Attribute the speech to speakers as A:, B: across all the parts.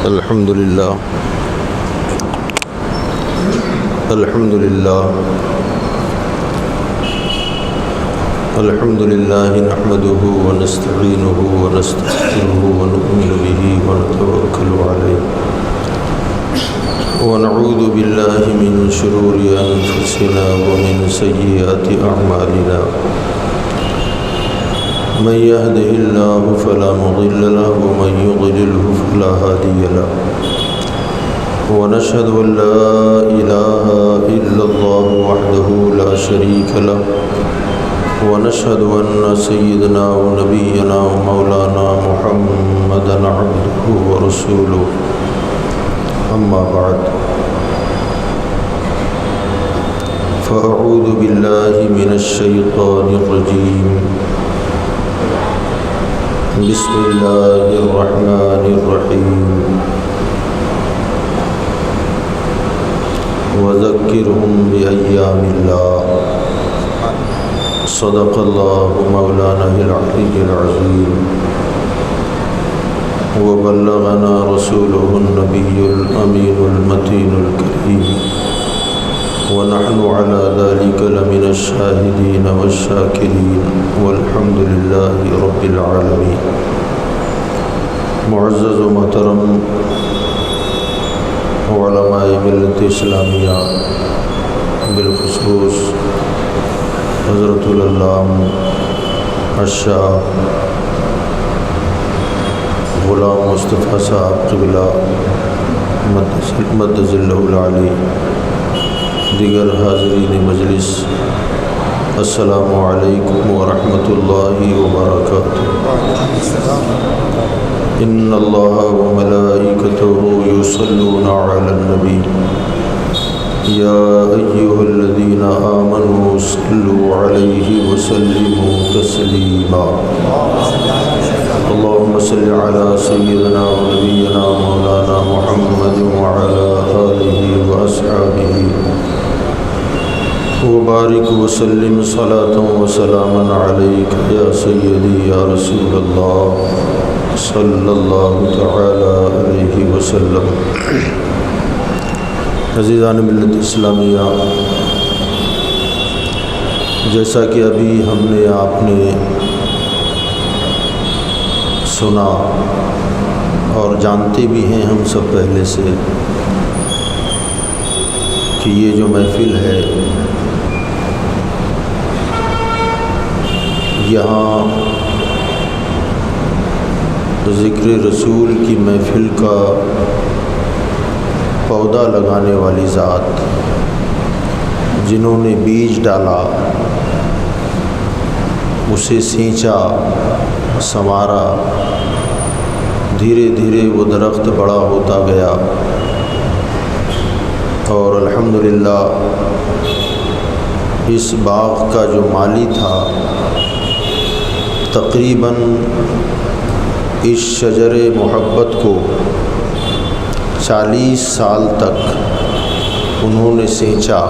A: الحمد لله نحمده ونستعينه ونستغفره ونؤمن به ونتوكل عليه ونعوذ بالله من شرور أنفسنا ومن سيئات أعمالنا من يهده الله فلا مضل له ومن يضلله فلا هادي له ونشهد أن لا إله إلا الله وحده لا شريك له ونشهد أن سيدنا ونبينا ومولانا محمدا عبده ورسوله أما بعد فأعوذ بالله من الشيطان الرجيم بسم الله الرحمن الرحيم وذكرهم بأيام الله صدق الله مولانا العلي العظيم وبلغنا رسوله النبي الأمين المتين الكريم ونحن على ذلك لمن الشاهدين والشاكرين والحمد لله رب العالمين. معزز و محترم علماء ملت اسلامیہ، بالخصوص حضرت العلامہ الشاہ غلام مصطفیٰ صاحب قبلہ مدظ اللہ العلی، دیگر حاضرین مجلس، السلام علیکم ورحمۃ اللہ وبرکاتہ. ان اللہ وملائکتہ یصلون علی النبی یا ایھا الذین آمنوا صلوا علیہ وسلموا تسلیما. اللهم صل على سيدنا ونبينا مولانا محمد وعلى آله وأصحابه وبارك وسلم صلاة وسلاما عليك يا سيدي يا رسول الله صلى الله تعالى عليه وسلم. عزیزان ملت اسلامیہ، جیسا کہ ابھی ہم نے آپ نے سنا اور جانتے بھی ہیں ہم سب پہلے سے کہ یہ جو محفل ہے یہاں ذکر رسول کی محفل کا پودا لگانے والی ذات، جنہوں نے بیج ڈالا، اسے سینچا، سنوارا، دھیرے دھیرے وہ درخت بڑا ہوتا گیا اور الحمدللہ اس باغ کا جو مالی تھا تقریباً اس شجر محبت کو 40 سال تک انہوں نے سینچا،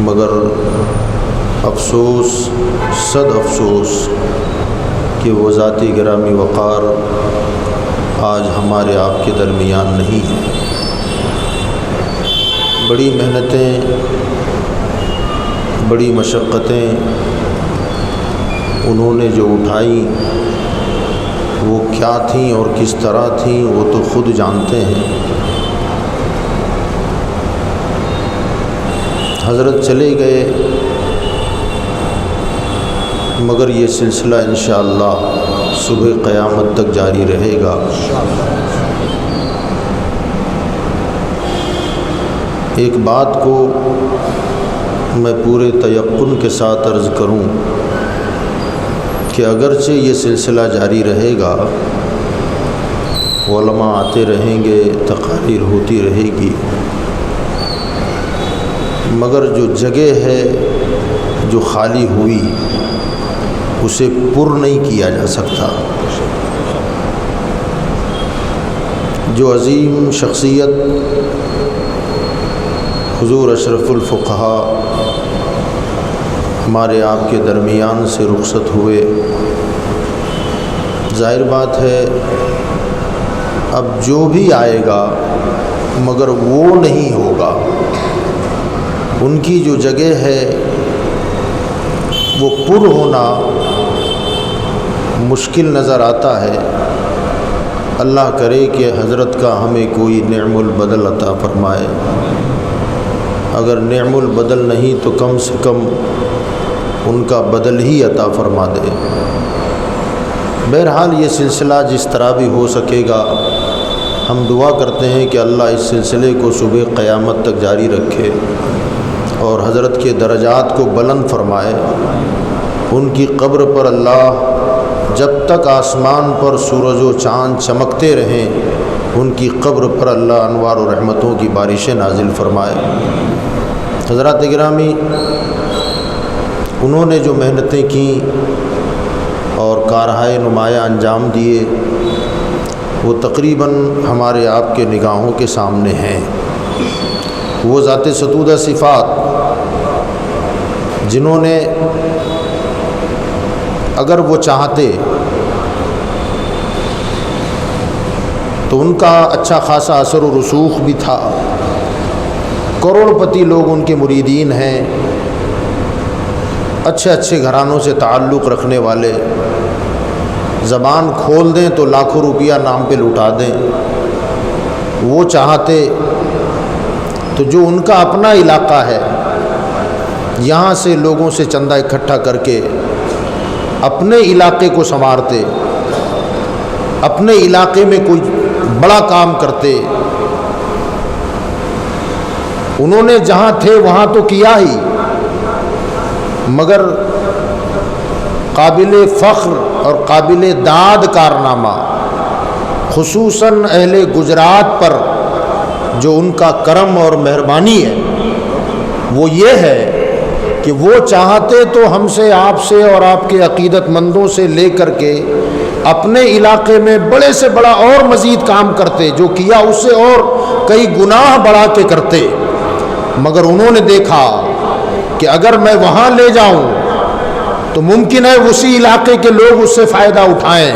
A: مگر افسوس صد افسوس کہ وہ ذاتی گرامی وقار آج ہمارے آپ کے درمیان نہیں ہے. بڑی محنتیں، بڑی مشقتیں انہوں نے جو اٹھائیں وہ کیا تھیں اور کس طرح تھیں وہ تو خود جانتے ہیں. حضرت چلے گئے مگر یہ سلسلہ انشاءاللہ صبح قیامت تک جاری رہے گا. ایک بات کو میں پورے تیقن کے ساتھ عرض کروں کہ اگرچہ یہ سلسلہ جاری رہے گا، علماء آتے رہیں گے، تقاریر ہوتی رہے گی، مگر جو جگہ ہے جو خالی ہوئی اسے پر نہیں کیا جا سکتا. جو عظیم شخصیت حضور اشرف الفقہاء ہمارے آپ کے درمیان سے رخصت ہوئے، ظاہر بات ہے اب جو بھی آئے گا مگر وہ نہیں ہوگا، ان کی جو جگہ ہے وہ پر ہونا مشکل نظر آتا ہے۔ اللہ کرے کہ حضرت کا ہمیں کوئی نعم البدل عطا فرمائے، اگر نعم البدل نہیں تو کم سے کم ان کا بدل ہی عطا فرما دے۔ بہرحال یہ سلسلہ جس طرح بھی ہو سکے گا ہم دعا کرتے ہیں کہ اللہ اس سلسلے کو صبح قیامت تک جاری رکھے اور حضرت کے درجات کو بلند فرمائے۔ ان کی قبر پر اللہ جب تک آسمان پر سورج و چاند چمکتے رہیں ان کی قبر پر اللہ انوار و رحمتوں کی بارشیں نازل فرمائے۔ حضرات گرامی، انہوں نے جو محنتیں کیں اور کارہائے نمایاں انجام دیے وہ تقریباً ہمارے آپ کے نگاہوں کے سامنے ہیں۔ وہ ذات ستودہ صفات جنہوں نے اگر وہ چاہتے تو ان کا اچھا خاصا اثر و رسوخ بھی تھا، کروڑ پتی لوگ ان کے مریدین ہیں، اچھے اچھے گھرانوں سے تعلق رکھنے والے، زبان کھول دیں تو لاکھوں روپیہ نام پہ لٹا دیں۔ وہ چاہتے تو جو ان کا اپنا علاقہ ہے یہاں سے لوگوں سے چندہ اکٹھا کر کے اپنے علاقے کو سنوارتے، اپنے علاقے میں کوئی بڑا کام کرتے۔ انہوں نے جہاں تھے وہاں تو کیا ہی، مگر قابل فخر اور قابل داد کارنامہ خصوصاً اہل گجرات پر جو ان کا کرم اور مہربانی ہے وہ یہ ہے کہ وہ چاہتے تو ہم سے، آپ سے اور آپ کے عقیدت مندوں سے لے کر کے اپنے علاقے میں بڑے سے بڑا اور مزید کام کرتے، جو کیا اس سے اور کئی گناہ بڑھا کے کرتے، مگر انہوں نے دیکھا کہ اگر میں وہاں لے جاؤں تو ممکن ہے اسی علاقے کے لوگ اس سے فائدہ اٹھائیں،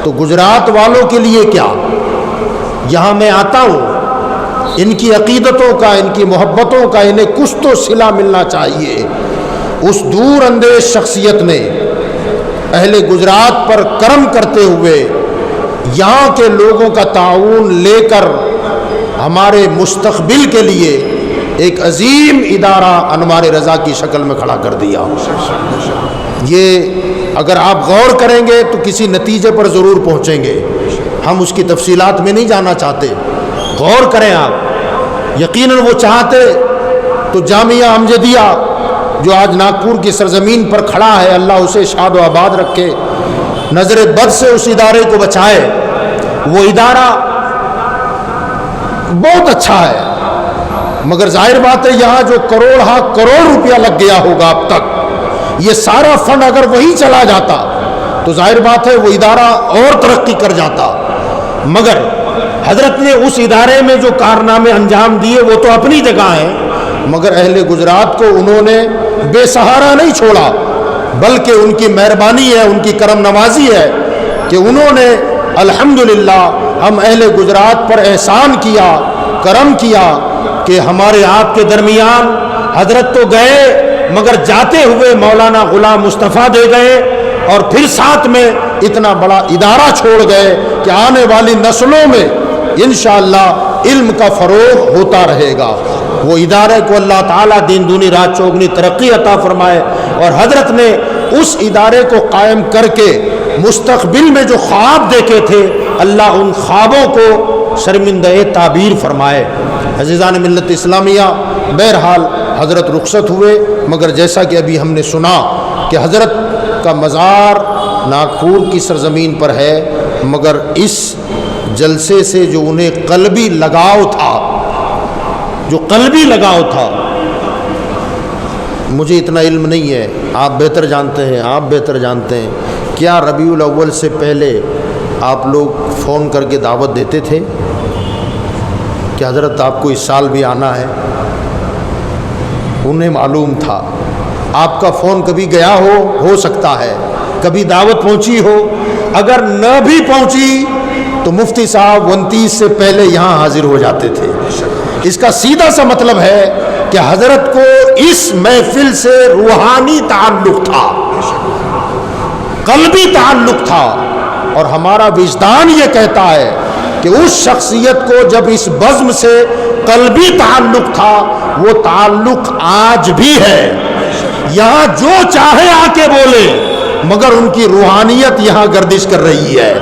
A: تو گجرات والوں کے لیے کیا، یہاں میں آتا ہوں، ان کی عقیدتوں کا، ان کی محبتوں کا انہیں کچھ تو صلہ ملنا چاہیے۔ اس دور اندیش شخصیت نے اہل گجرات پر کرم کرتے ہوئے یہاں کے لوگوں کا تعاون لے کر ہمارے مستقبل کے لیے ایک عظیم ادارہ انوار رضا کی شکل میں کھڑا کر دیا۔ یہ اگر آپ غور کریں گے تو کسی نتیجے پر ضرور پہنچیں گے، ہم اس کی تفصیلات میں نہیں جانا چاہتے، غور کریں آپ۔ یقیناً وہ چاہتے تو جامعہ امجدیہ جو آج ناگپور کی سرزمین پر کھڑا ہے، اللہ اسے شاد و آباد رکھے، نظر بد سے اس ادارے کو بچائے۔ وہ ادارہ بہت اچھا ہے، مگر ظاہر بات ہے یہاں جو کروڑ روپیہ لگ گیا ہوگا اب تک، یہ سارا فنڈ اگر وہی چلا جاتا تو ظاہر بات ہے وہ ادارہ اور ترقی کر جاتا، مگر حضرت نے اس ادارے میں جو کارنامے انجام دیے وہ تو اپنی جگہ ہیں، مگر اہل گجرات کو انہوں نے بے سہارا نہیں چھوڑا، بلکہ ان کی مہربانی ہے، ان کی کرم نوازی ہے کہ انہوں نے الحمدللہ ہم اہل گجرات پر احسان کیا، کرم کیا کہ ہمارے آپ کے درمیان حضرت تو گئے مگر جاتے ہوئے مولانا غلام مصطفیٰ دے گئے، اور پھر ساتھ میں اتنا بڑا ادارہ چھوڑ گئے کہ آنے والی نسلوں میں انشاءاللہ علم کا فروغ ہوتا رہے گا۔ وہ ادارے کو اللہ تعالیٰ دین دونی رات چوگنی ترقی عطا فرمائے، اور حضرت نے اس ادارے کو قائم کر کے مستقبل میں جو خواب دیکھے تھے اللہ ان خوابوں کو شرمندہ تعبیر فرمائے۔ عزیزان ملت اسلامیہ، بہرحال حضرت رخصت ہوئے، مگر جیسا کہ ابھی ہم نے سنا کہ حضرت کا مزار ناگپور کی سرزمین پر ہے، مگر اس جلسے سے جو انہیں قلبی لگاؤ تھا، مجھے اتنا علم نہیں ہے، آپ بہتر جانتے ہیں، کیا ربیع الاول سے پہلے آپ لوگ فون کر کے دعوت دیتے تھے کہ حضرت آپ کو اس سال بھی آنا ہے؟ انہیں معلوم تھا۔ آپ کا فون کبھی گیا ہو سکتا ہے، کبھی دعوت پہنچی ہو، اگر نہ بھی پہنچی تو مفتی صاحب 29 سے پہلے یہاں حاضر ہو جاتے تھے۔ اس کا سیدھا سا مطلب ہے کہ حضرت کو اس محفل سے روحانی تعلق تھا، قلبی تعلق تھا، اور ہمارا وجدان یہ کہتا ہے کہ اس شخصیت کو جب اس بزم سے قلبی تعلق تھا، وہ تعلق آج بھی ہے۔ یہاں جو چاہے آ کے بولے، مگر ان کی روحانیت یہاں گردش کر رہی ہے،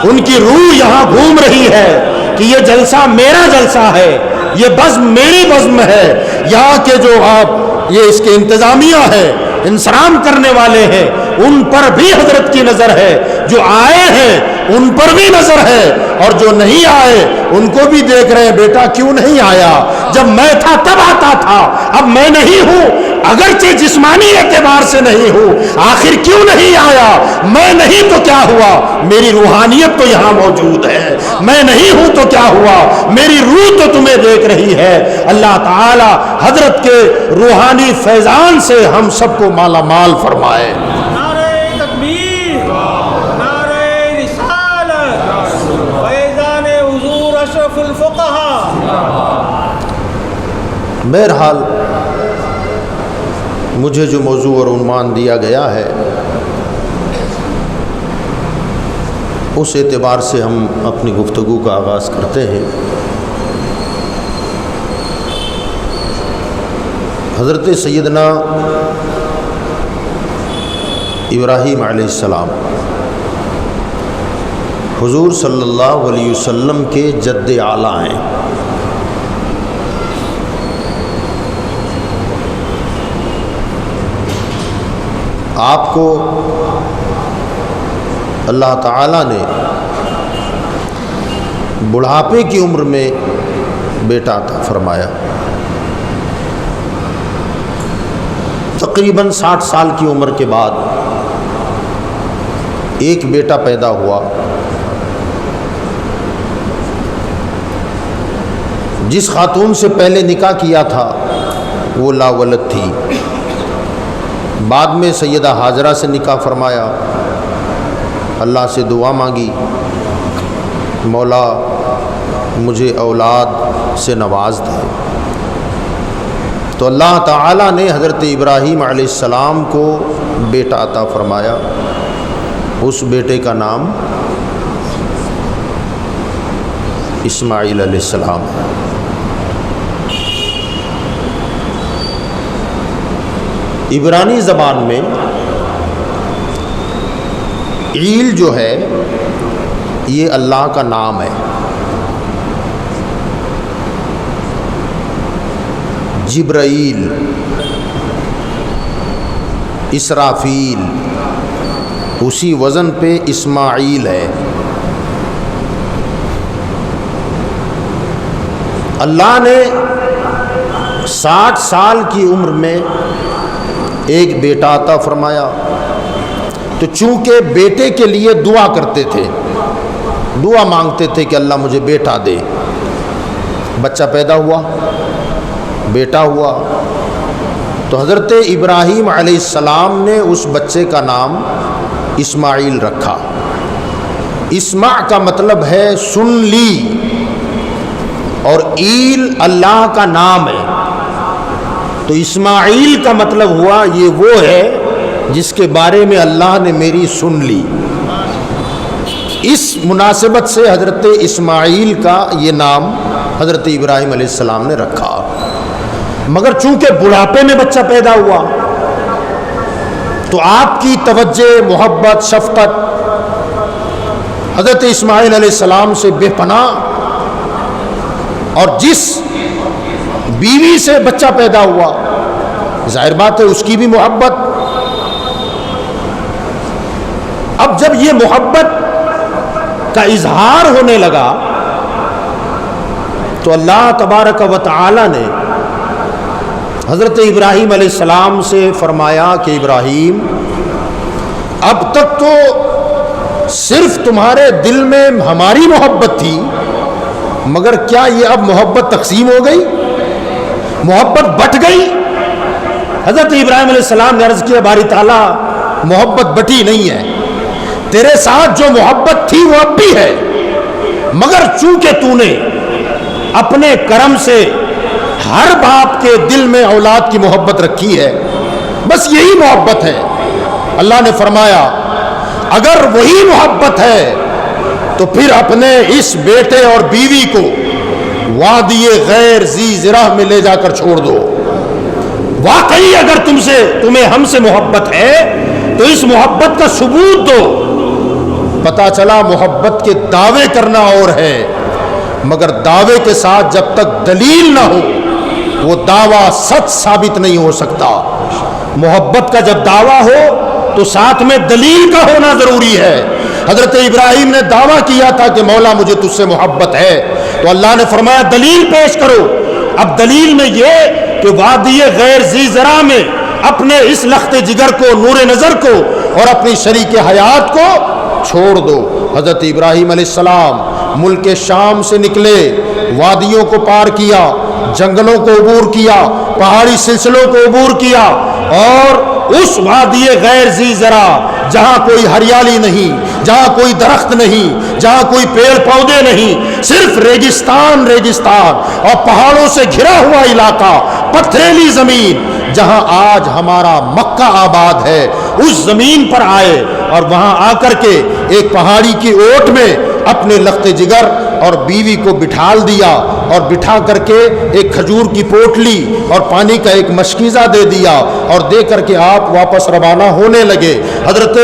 A: ان کی روح یہاں گھوم رہی ہے کہ یہ جلسہ میرا جلسہ ہے، یہ بزم میری بزم ہے۔ یہاں کے جو آپ یہ اس کے انتظامیہ ہے، انصرام کرنے والے ہیں، ان پر بھی حضرت کی نظر ہے، جو آئے ہیں ان پر بھی نظر ہے، اور جو نہیں آئے ان کو بھی دیکھ رہے ہیں، بیٹا کیوں نہیں آیا؟ جب میں تھا تب آتا تھا، اب میں نہیں ہوں، اگرچہ جسمانی اعتبار سے نہیں ہوں، آخر کیوں نہیں آیا؟ میں نہیں تو کیا ہوا، میری روحانیت تو یہاں موجود ہے، میں نہیں ہوں تو کیا ہوا، میری روح تو تمہیں دیکھ رہی ہے۔ اللہ تعالی حضرت کے روحانی فیضان سے ہم سب کو مالا مال فرمائے۔ بہرحال مجھے جو موضوع اور عنوان دیا گیا ہے، اس اعتبار سے ہم اپنی گفتگو کا آغاز کرتے ہیں۔ حضرت سیدنا ابراہیم علیہ السلام حضور صلی اللہ علیہ وسلم کے جد اعلیٰ ہیں۔ آپ کو اللہ تعالیٰ نے بڑھاپے کی عمر میں بیٹا عطا فرمایا۔ تقریباً 60 سال کی عمر کے بعد ایک بیٹا پیدا ہوا، جس خاتون سے پہلے نکاح کیا تھا وہ لا ولد تھی۔ بعد میں سیدہ ہاجرہ سے نکاح فرمایا، اللہ سے دعا مانگی، مولا مجھے اولاد سے نواز دے، تو اللہ تعالیٰ نے حضرت ابراہیم علیہ السلام کو بیٹا عطا فرمایا۔ اس بیٹے کا نام اسماعیل علیہ السلام ہے۔ عبرانی زبان میں عیل جو ہے یہ اللہ کا نام ہے۔ جبرائیل، اسرافیل، اسی وزن پہ اسماعیل ہے۔ اللہ نے 60 سال کی عمر میں ایک بیٹا عطا فرمایا، تو چونکہ بیٹے کے لیے دعا کرتے تھے، دعا مانگتے تھے کہ اللہ مجھے بیٹا دے، بچہ پیدا ہوا، بیٹا ہوا، تو حضرت ابراہیم علیہ السلام نے اس بچے کا نام اسماعیل رکھا۔ اسمع کا مطلب ہے سن لی، اور ایل اللہ کا نام ہے، تو اسماعیل کا مطلب ہوا یہ وہ ہے جس کے بارے میں اللہ نے میری سن لی۔ اس مناسبت سے حضرت اسماعیل کا یہ نام حضرت ابراہیم علیہ السلام نے رکھا۔ مگر چونکہ بڑھاپے میں بچہ پیدا ہوا تو آپ کی توجہ، محبت، شفقت حضرت اسماعیل علیہ السلام سے بے پناہ، اور جس بیوی سے بچہ پیدا ہوا ظاہر بات ہے اس کی بھی محبت۔ اب جب یہ محبت کا اظہار ہونے لگا تو اللہ تبارک و تعالی نے حضرت ابراہیم علیہ السلام سے فرمایا کہ ابراہیم، اب تک تو صرف تمہارے دل میں ہماری محبت تھی، مگر کیا یہ اب محبت تقسیم ہو گئی، محبت بٹ گئی؟ حضرت ابراہیم علیہ السلام نے عرض کیا باری تعالیٰ محبت بٹی نہیں ہے، تیرے ساتھ جو محبت تھی وہ اب بھی ہے، مگر چونکہ تو نے اپنے کرم سے ہر باپ کے دل میں اولاد کی محبت رکھی ہے، بس یہی محبت ہے۔ اللہ نے فرمایا اگر وہی محبت ہے تو پھر اپنے اس بیٹے اور بیوی کو وادی غیر ذی زرع میں لے جا کر چھوڑ دو۔ واقعی اگر تمہیں ہم سے محبت ہے تو اس محبت کا ثبوت دو۔ پتا چلا محبت کے دعوے کرنا اور ہے، مگر دعوے کے ساتھ جب تک دلیل نہ ہو وہ دعویٰ سچ ثابت نہیں ہو سکتا۔ محبت کا جب دعویٰ ہو تو ساتھ میں دلیل کا ہونا ضروری ہے۔ حضرت ابراہیم نے دعویٰ کیا تھا کہ مولا مجھے تجھ سے محبت ہے، تو اللہ نے فرمایا دلیل پیش کرو۔ اب دلیل میں یہ کہ وادی غیر ذی زرع میں اپنے اس لخت جگر کو، نور نظر کو اور اپنی شریک حیات کو چھوڑ دو۔ حضرت ابراہیم علیہ السلام ملک شام سے نکلے، وادیوں کو پار کیا، جنگلوں کو عبور کیا، پہاڑی سلسلوں کو عبور کیا، اور اس وادی غیر ذی زرع جہاں کوئی ہریالی نہیں، جہاں کوئی درخت نہیں، جہاں کوئی پیڑ پودے نہیں، صرف ریگستان اور پہاڑوں سے گھرا ہوا علاقہ، پتھریلی زمین، جہاں آج ہمارا مکہ آباد ہے، اس زمین پر آئے اور وہاں آ کر کے ایک پہاڑی کی اوٹ میں اپنے لخت جگر اور بیوی کو بٹھال دیا، اور بٹھا کر کے ایک کھجور کی پوٹلی اور پانی کا ایک مشکیزہ دے دیا اور دے کر کے آپ واپس روانہ ہونے لگے۔ حضرت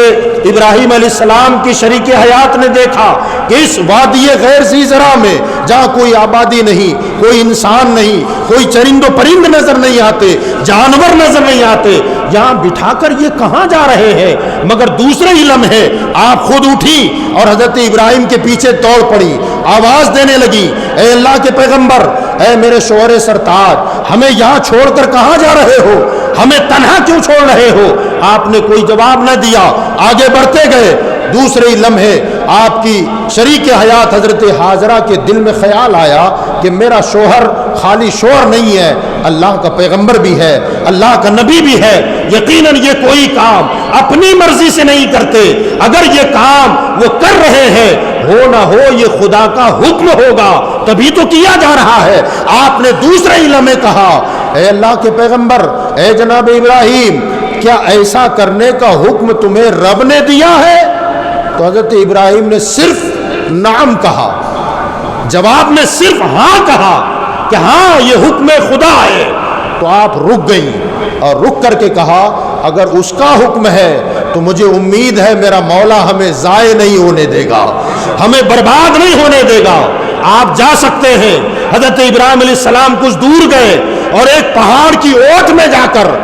A: ابراہیم علیہ السلام کی شریک حیات نے دیکھا کہ اس وادی غیر ذی زرع میں جہاں کوئی آبادی نہیں، کوئی انسان نہیں، کوئی چرند و پرند نظر نہیں آتے، جانور نظر نہیں آتے، یہاں بٹھا کر یہ کہاں جا رہے ہیں؟ مگر دوسرے ہی لمحے آپ خود اٹھی اور حضرت ابراہیم کے پیچھے دوڑ پڑی، آواز دینے لگی، اے اللہ کے پیغمبر، اے میرے شوہر سرتاج، ہمیں یہاں چھوڑ کر کہاں جا رہے ہو؟ ہمیں تنہا کیوں چھوڑ رہے ہو؟ آپ نے کوئی جواب نہ دیا، آگے بڑھتے گئے۔ دوسرے ہی لمحے آپ کی شریک حیات حضرت حاجرہ کے دل میں خیال آیا کہ میرا شوہر خالی شوہر نہیں ہے، اللہ کا پیغمبر بھی ہے، اللہ کا نبی بھی ہے، یقیناً یہ کوئی کام اپنی مرضی سے نہیں کرتے، اگر یہ کام وہ کر رہے ہیں ہو نہ ہو یہ خدا کا حکم ہوگا تبھی تو کیا جا رہا ہے۔ آپ نے دوسرے ہی لمحے کہا، اے اللہ کے پیغمبر، اے جناب ابراہیم، کیا ایسا کرنے کا حکم تمہیں رب نے دیا ہے؟ تو حضرت ابراہیم نے صرف نعم کہا، جواب میں صرف ہاں کہا کہ ہاں یہ حکم خدا ہے۔ تو آپ رک گئی اور رک کر کے کہا اگر اس کا حکم ہے تو مجھے امید ہے میرا مولا ہمیں ضائع نہیں ہونے دے گا، ہمیں برباد نہیں ہونے دے گا، آپ جا سکتے ہیں۔ حضرت ابراہیم علیہ السلام کچھ دور گئے اور ایک پہاڑ کی اوٹ میں جا کر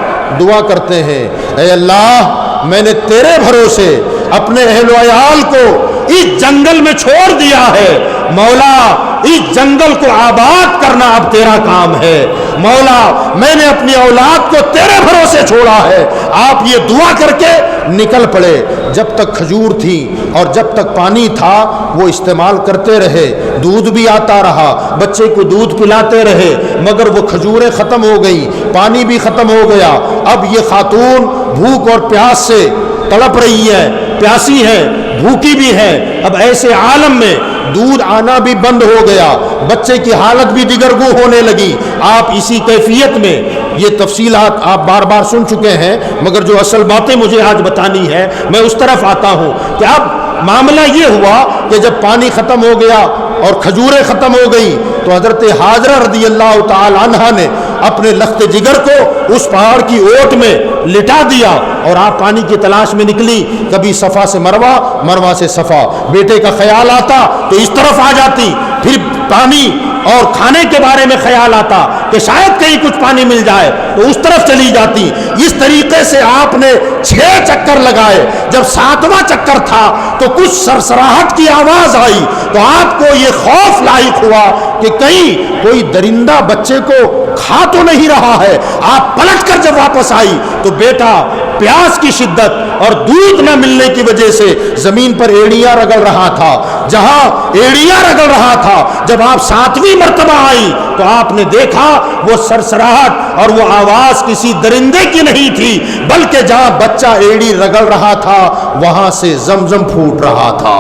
A: دعا کرتے ہیں، اے اللہ میں نے تیرے بھروسے اپنے اہل و عیال کو اس جنگل میں چھوڑ دیا ہے، مولا اس جنگل کو آباد کرنا اب تیرا کام ہے، مولا میں نے اپنی اولاد کو تیرے بھروسے چھوڑا ہے۔ آپ یہ دعا کر کے نکل پڑے۔ جب تک کھجور تھی اور جب تک پانی تھا وہ استعمال کرتے رہے، دودھ بھی آتا رہا، بچے کو دودھ پلاتے رہے، مگر وہ کھجوریں ختم ہو گئی، پانی بھی ختم ہو گیا۔ اب یہ خاتون بھوک اور پیاس سے تڑپ رہی ہے، پیاسی ہے، بھوکی بھی ہے۔ اب ایسے عالم میں دودھ آنا بھی بند ہو گیا، بچے کی حالت بھی دیگرگوں ہونے لگی۔ آپ اسی کیفیت میں، یہ تفصیلات آپ بار بار سن چکے ہیں، مگر جو اصل باتیں مجھے آج بتانی ہے میں اس طرف آتا ہوں کہ اب معاملہ یہ ہوا کہ جب پانی ختم ہو گیا اور کھجوریں ختم ہو گئی تو حضرت حاجرہ رضی اللہ تعالی عنہا نے اپنے لخت جگر کو اس پہاڑ کی اوٹ میں لٹا دیا اور آپ پانی کی تلاش میں نکلی، کبھی صفا سے مروہ، مروہ سے صفا، بیٹے کا خیال آتا تو اس طرف آ جاتی، پھر پانی اور کھانے کے بارے میں خیال آتا کہ شاید کہیں کچھ پانی مل جائے تو اس طرف چلی جاتی۔ اس طریقے سے آپ نے 6 چکر لگائے۔ جب 7واں چکر تھا تو کچھ سرسراہٹ کی آواز آئی تو آپ کو یہ خوف لاحق ہوا کہ کہیں کوئی درندہ بچے کو کھا تو نہیں رہا ہے۔ آپ پلٹ کر جب واپس آئی تو بیٹا پیاس کی شدت اور دودھ نہ ملنے کی وجہ سے زمین پر ایڑیاں رگڑ رہا تھا۔ جہاں ایڑیاں رگڑ رہا تھا جب آپ 7ویں مرتبہ آئی تو آپ نے دیکھا وہ سرسراہٹ اور وہ آواز کسی درندے کی نہیں تھی، بلکہ جہاں بچہ ایڑی رگڑ رہا تھا وہاں سے زمزم پھوٹ رہا تھا۔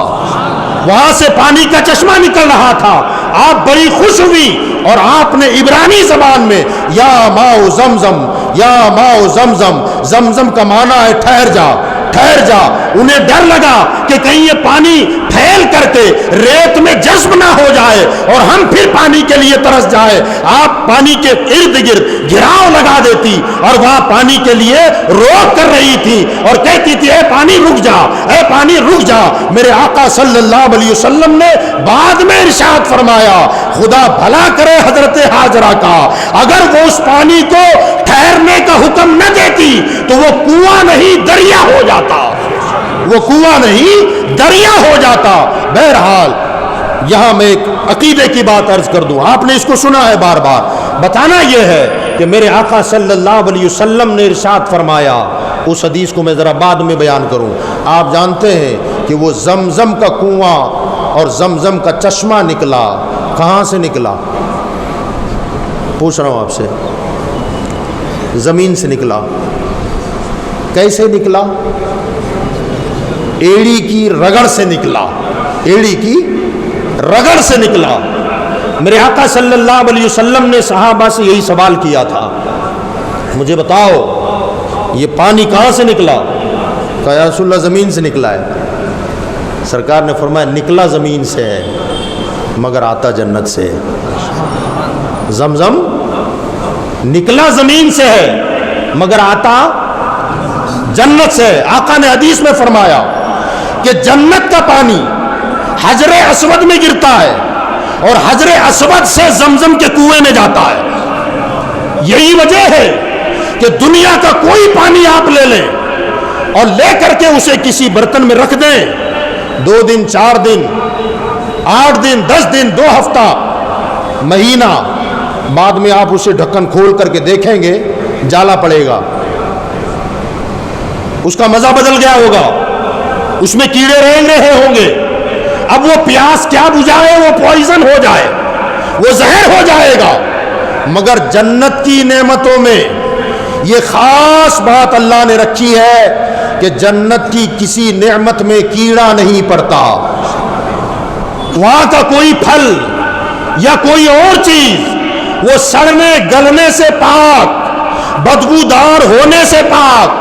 A: وہاں سے پانی کا چشمہ نکل رہا تھا. آپ بڑی خوش ہوئی اور آپ نے عبرانی زبان میں یا ماء زمزم، یا ماء زمزم، زمزم کا معنی ہے ٹھہر جا، ٹھہر جا. انہیں ڈر لگا کہ کہیں یہ پانی پھیل کر کے ریت میں جذب نہ ہو جائے اور ہم پھر پانی کے لیے ترس جائے. آپ پانی کے ارد گرد گھیراؤ لگا دیتی اور وہاں پانی کے لیے روک کر رہی تھی اور کہتی تھی اے پانی رک جا، اے پانی رک جا. میرے آقا صلی اللہ علیہ وسلم نے بعد میں ارشاد فرمایا خدا بھلا کرے حضرت ہاجرہ کا، اگر وہ اس پانی کو ٹھہرنے کا حکم نہ دیتی تو وہ کنواں نہیں دریا ہو جاتا، وہ کنواں نہیں دریا ہو جاتا. بہرحال یہاں میں ایک عقیدے کی بات عرض کر دوں، آپ نے اس کو سنا ہے بار بار. بتانا یہ ہے کہ میرے آقا صلی اللہ علیہ وسلم نے ارشاد فرمایا، اس حدیث کو میں ذرا بعد میں بیان کروں. آپ جانتے ہیں کہ وہ زمزم کا کنواں اور زمزم کا چشمہ نکلا کہاں سے نکلا؟ پوچھ رہا ہوں آپ سے. زمین سے نکلا. کیسے نکلا؟ ایڑی کی رگڑ سے نکلا، ایڑی کی رگڑ سے نکلا. میرے آقا صلی اللہ علیہ وسلم نے صحابہ سے یہی سوال کیا تھا، مجھے بتاؤ یہ پانی کہاں سے نکلا؟ کہا یا رسول اللہ زمین سے نکلا ہے. سرکار نے فرمایا نکلا زمین سے ہے مگر آتا جنت سے ہے. زمزم نکلا زمین سے ہے مگر آتا جنت سے ہے. آقا نے حدیث میں فرمایا کہ جنت کا پانی حجر اسود میں گرتا ہے اور حجر اسود سے زمزم کے کنویں میں جاتا ہے. یہی وجہ ہے کہ دنیا کا کوئی پانی آپ لے لیں اور لے کر کے اسے کسی برتن میں رکھ دیں، 2 دن 4 دن 8 دن 10 دن 2 ہفتہ مہینہ بعد میں آپ اسے ڈھکن کھول کر کے دیکھیں گے جالا پڑے گا، اس کا مزہ بدل گیا ہوگا، اس میں کیڑے رینگ رہے ہوں گے. اب وہ پیاس کیا بجھائے، وہ پوائزن ہو جائے، وہ زہر ہو جائے گا. مگر جنت کی نعمتوں میں یہ خاص بات اللہ نے رکھی ہے کہ جنت کی کسی نعمت میں کیڑا نہیں پڑتا. وہاں کا کوئی پھل یا کوئی اور چیز وہ سڑنے گلنے سے پاک، بدبودار ہونے سے پاک.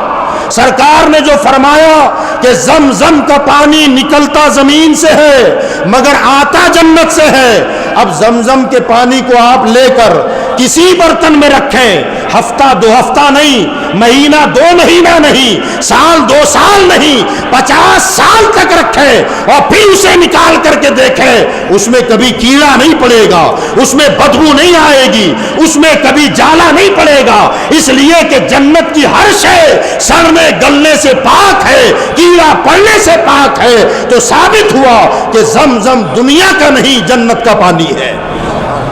A: سرکار نے جو فرمایا کہ زمزم کا پانی نکلتا زمین سے ہے مگر آتا جنت سے ہے. اب زمزم کے پانی کو آپ لے کر کسی برتن میں رکھیں، ہفتہ 2 ہفتہ نہیں، مہینہ 2 مہینہ نہیں، سال 2 سال نہیں، 50 سال تک رکھیں اور پھر اسے نکال کر کے دیکھیں، اس میں کبھی کیڑا نہیں پڑے گا، اس میں بدبو نہیں آئے گی، اس میں کبھی جالا نہیں پڑے گا. اس لیے کہ جنت کی ہر شے سڑنے گلنے سے پاک ہے، کیڑا پڑنے سے پاک ہے. تو ثابت ہوا کہ زمزم دنیا کا نہیں جنت کا پانی ہے.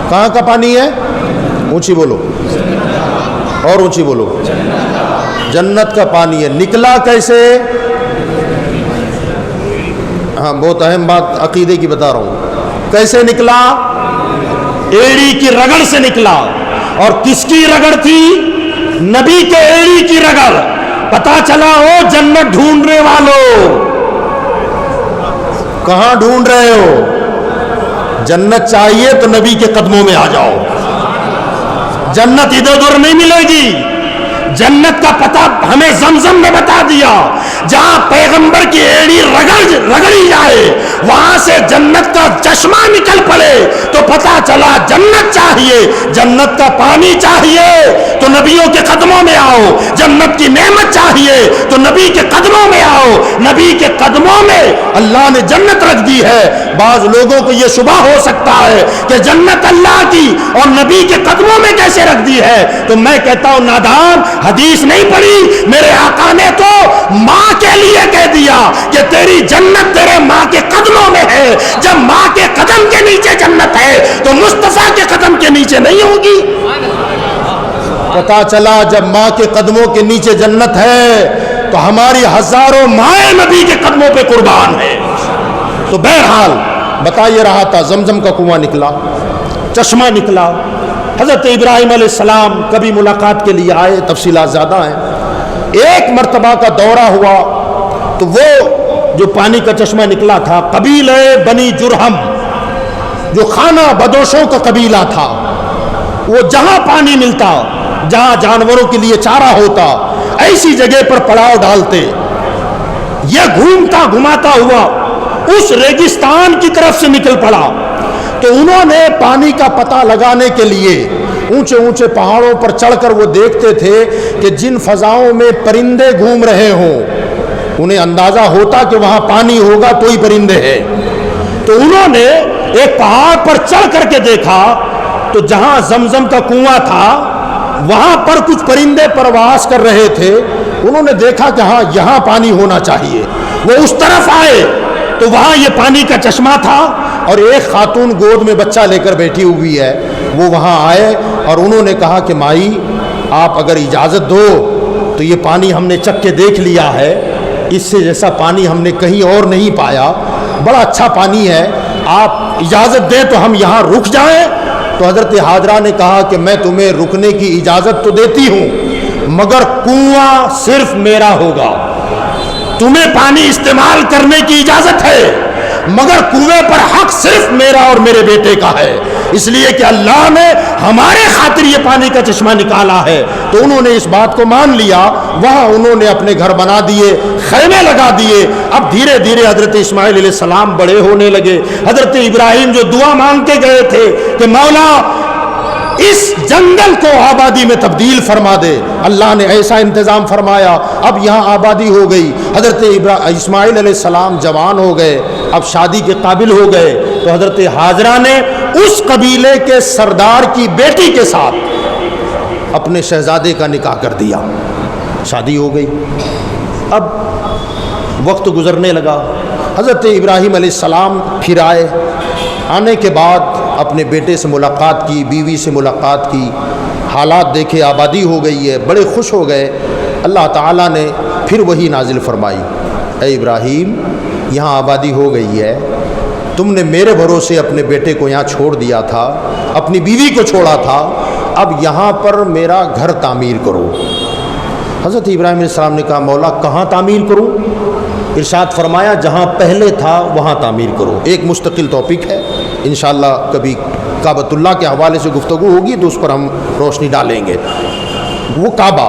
A: کہاں کا پانی ہے؟ اونچی بولو اور اونچی بولو. جنت کا پانی ہے. نکلا کیسے؟ ہاں بہت اہم بات عقیدے کی بتا رہا ہوں. کیسے نکلا؟ ایڑی کی رگڑ سے نکلا. اور کس کی رگڑ تھی؟ نبی کے ایڑی کی رگڑ. پتا چلا ہو جنت ڈھونڈنے والوں، کہاں ڈھونڈ رہے ہو؟ جنت چاہیے تو نبی کے قدموں میں آ جاؤ. جنت ادھر ادھر نہیں ملے گی. جنت کا پتہ ہمیں زمزم نے بتا دیا. جہاں پیغمبر کی ایڑی رگڑی جائے وہاں سے جنت کا چشمہ نکل پڑے تو پتہ چلا جنت چاہیے، جنت کا پانی چاہیے تو نبیوں کے قدموں میں آؤ. جنت کی نعمت چاہیے تو نبی کے قدموں میں آؤ. نبی کے قدموں میں اللہ نے جنت رکھ دی ہے. بعض لوگوں کو یہ شبہ ہو سکتا ہے کہ جنت اللہ کی اور نبی کے قدموں میں کیسے رکھ دی ہے. تو میں کہتا ہوں نادان، حدیث نہیں پڑھی. میرے آقا نے تو ماں کے لیے کہہ دیا کہ تیری جنت تیرے ماں کے قدموں میں ہے. جب ماں کے قدم کے نیچے جنت ہے تو مصطفیٰ کے قدم کے نیچے نہیں ہوگی. پتا چلا جب ماں کے قدموں کے نیچے جنت ہے تو ہماری ہزاروں مائیں نبی کے قدموں پہ قربان ہے. تو بہرحال بتا یہ رہا تھا زمزم کا کنواں نکلا، چشمہ نکلا. حضرت ابراہیم علیہ السلام کبھی ملاقات کے لیے آئے، تفصیلات زیادہ ہیں. ایک مرتبہ کا دورہ ہوا تو وہ جو پانی کا چشمہ نکلا تھا قبیلہ بنی جرہم، جو خانہ بدوشوں کا قبیلہ تھا، وہ جہاں پانی ملتا، جہاں جانوروں کے لیے چارہ ہوتا، ایسی جگہ پر پڑاؤ ڈالتے۔ یہ گھومتا گھماتا ہوا اس ریگستان کی طرف سے نکل پڑا، تو انہوں نے پانی کا پتہ لگانے کے لیے اونچے اونچے پہاڑوں پر چڑھ کر وہ دیکھتے تھے کہ جن فضاؤں میں پرندے گھوم رہے ہوں، انہیں اندازہ ہوتا کہ وہاں پانی ہوگا تو ہی پرندے ہیں۔ تو انہوں نے ایک پہاڑ پر چڑھ کر کے دیکھا تو جہاں زمزم کا کنواں تھا وہاں پر کچھ پرندے پرواز کر رہے تھے۔ انہوں نے دیکھا کہ ہاں یہاں پانی ہونا چاہیے، وہ اس طرف آئے تو وہاں یہ پانی کا چشمہ تھا، اور ایک خاتون گود میں بچہ لے کر بیٹھی ہوئی ہے، وہ وہاں آئے اور انہوں نے کہا کہ مائی آپ اگر اجازت دو تو یہ پانی ہم نے چکھ کے دیکھ لیا ہے، اس سے جیسا پانی ہم نے کہیں اور نہیں پایا، بڑا اچھا پانی ہے، آپ اجازت دیں تو ہم یہاں رک جائیں۔ تو حضرت حاجرہ نے کہا کہ میں تمہیں رکنے کی اجازت تو دیتی ہوں، مگر کنواں صرف میرا ہوگا، تمہیں پانی استعمال کرنے کی اجازت ہے مگر کنویں پر حق صرف میرا اور میرے بیٹے کا ہے، اس لیے کہ اللہ نے ہمارے خاطر یہ پانی کا چشمہ نکالا ہے۔ تو انہوں نے اس بات کو مان لیا، وہاں انہوں نے اپنے گھر بنا دیے، خیمے لگا دیے۔ اب دھیرے دھیرے حضرت اسماعیل علیہ السلام بڑے ہونے لگے۔ حضرت ابراہیم جو دعا مانگ کے گئے تھے کہ مولا اس جنگل کو آبادی میں تبدیل فرما دے، اللہ نے ایسا انتظام فرمایا، اب یہاں آبادی ہو گئی۔ حضرت اسماعیل علیہ السلام جوان ہو گئے، اب شادی کے قابل ہو گئے، تو حضرت حاجرہ نے اس قبیلے کے سردار کی بیٹی کے ساتھ اپنے شہزادے کا نکاح کر دیا، شادی ہو گئی۔ اب وقت گزرنے لگا، حضرت ابراہیم علیہ السلام پھر آئے، آنے کے بعد اپنے بیٹے سے ملاقات کی، بیوی سے ملاقات کی، حالات دیکھے آبادی ہو گئی ہے، بڑے خوش ہو گئے۔ اللہ تعالیٰ نے پھر وہی نازل فرمائی، اے ابراہیم یہاں آبادی ہو گئی ہے، تم نے میرے بھروسے اپنے بیٹے کو یہاں چھوڑ دیا تھا، اپنی بیوی کو چھوڑا تھا، اب یہاں پر میرا گھر تعمیر کرو۔ حضرت ابراہیم علیہ السلام نے کہا مولا کہاں تعمیر کروں؟ ارشاد فرمایا جہاں پہلے تھا وہاں تعمیر کرو۔ ایک مستقل ٹاپک ہے، انشاءاللہ کبھی کعبۃ اللہ کے حوالے سے گفتگو ہوگی تو اس پر ہم روشنی ڈالیں گے۔ وہ کعبہ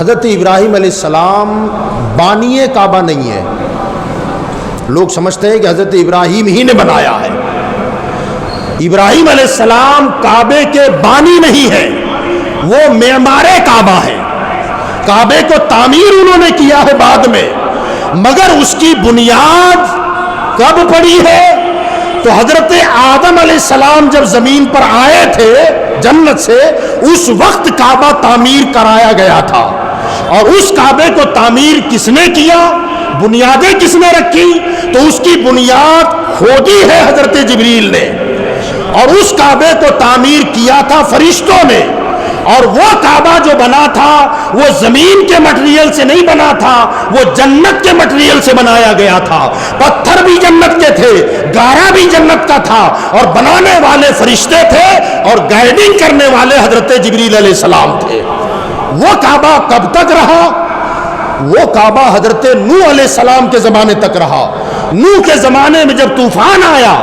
A: حضرت ابراہیم علیہ السلام بانی کعبہ نہیں ہے، لوگ سمجھتے ہیں کہ حضرت ابراہیم ہی نے بنایا ہے۔ ابراہیم علیہ السلام کعبے کے بانی نہیں ہے، وہ معمار کعبہ ہے۔ کعبے کو تعمیر انہوں نے کیا ہے بعد میں، مگر اس کی بنیاد کب پڑی ہے؟ تو حضرت آدم علیہ السلام جب زمین پر آئے تھے جنت سے، اس وقت کعبہ تعمیر کرایا گیا تھا، اور اس کعبے کو تعمیر کس نے کیا، بنیادیں کس نے رکھی؟ تو اس کی بنیاد کھودی ہے حضرت جبریل نے، اور اس کعبے کو تعمیر کیا تھا فرشتوں نے۔ اور وہ کعبہ جو بنا تھا وہ زمین کے مٹیریل سے نہیں بنا تھا، وہ جنت کے مٹیریل سے بنایا گیا تھا۔ پتھر بھی جنت کے تھے، گارا بھی جنت کا تھا، اور بنانے والے فرشتے تھے اور گائیڈنگ کرنے والے حضرت جبریل علیہ السلام تھے۔ وہ کعبہ کب تک رہا؟ وہ کعبہ حضرت نوح علیہ السلام کے زمانے تک رہا۔ نوح کے زمانے میں جب طوفان آیا،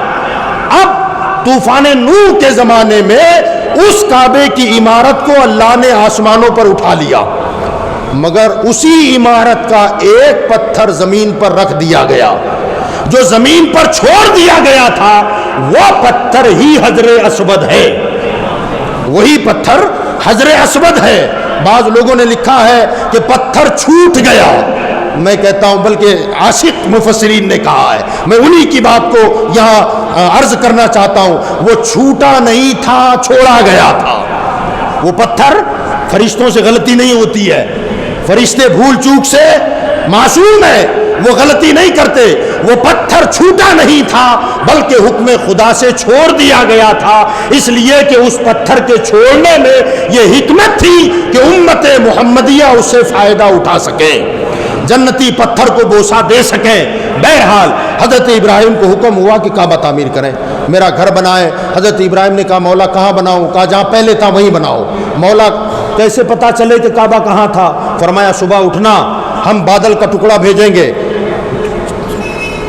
A: اب طوفان نوح کے زمانے میں اس کعبے کی عمارت کو اللہ نے آسمانوں پر اٹھا لیا، مگر اسی عمارت کا ایک پتھر زمین پر رکھ دیا گیا، جو زمین پر چھوڑ دیا گیا تھا وہ پتھر ہی حجر اسود ہے، وہی پتھر حجر اسود ہے۔ بعض لوگوں نے لکھا ہے کہ پتھر چھوٹ گیا، میں کہتا ہوں بلکہ عاشق مفسرین نے کہا ہے، میں انہی کی بات کو یہاں عرض کرنا چاہتا ہوں، وہ چھوٹا نہیں تھا، چھوڑا گیا تھا۔ وہ پتھر، فرشتوں سے غلطی نہیں ہوتی ہے، فرشتے بھول چوک سے معصوم ہے، وہ غلطی نہیں کرتے۔ وہ پتھر چھوٹا نہیں تھا بلکہ حکم خدا سے چھوڑ دیا گیا تھا، اس لیے کہ اس پتھر کے چھوڑنے میں یہ حکمت تھی کہ امت محمدیہ اس سے فائدہ اٹھا سکے، جنتی پتھر کو بوسہ دے سکیں۔ بہرحال حضرت ابراہیم کو حکم ہوا کہ کعبہ تعمیر کریں، میرا گھر بنائیں۔ حضرت ابراہیم نے کہا مولا کہاں بناؤں؟ کہا جہاں پہلے تھا وہیں بناؤ۔ مولا کیسے پتا چلے کہ کعبہ کہاں تھا؟ فرمایا صبح اٹھنا، ہم بادل کا ٹکڑا بھیجیں گے،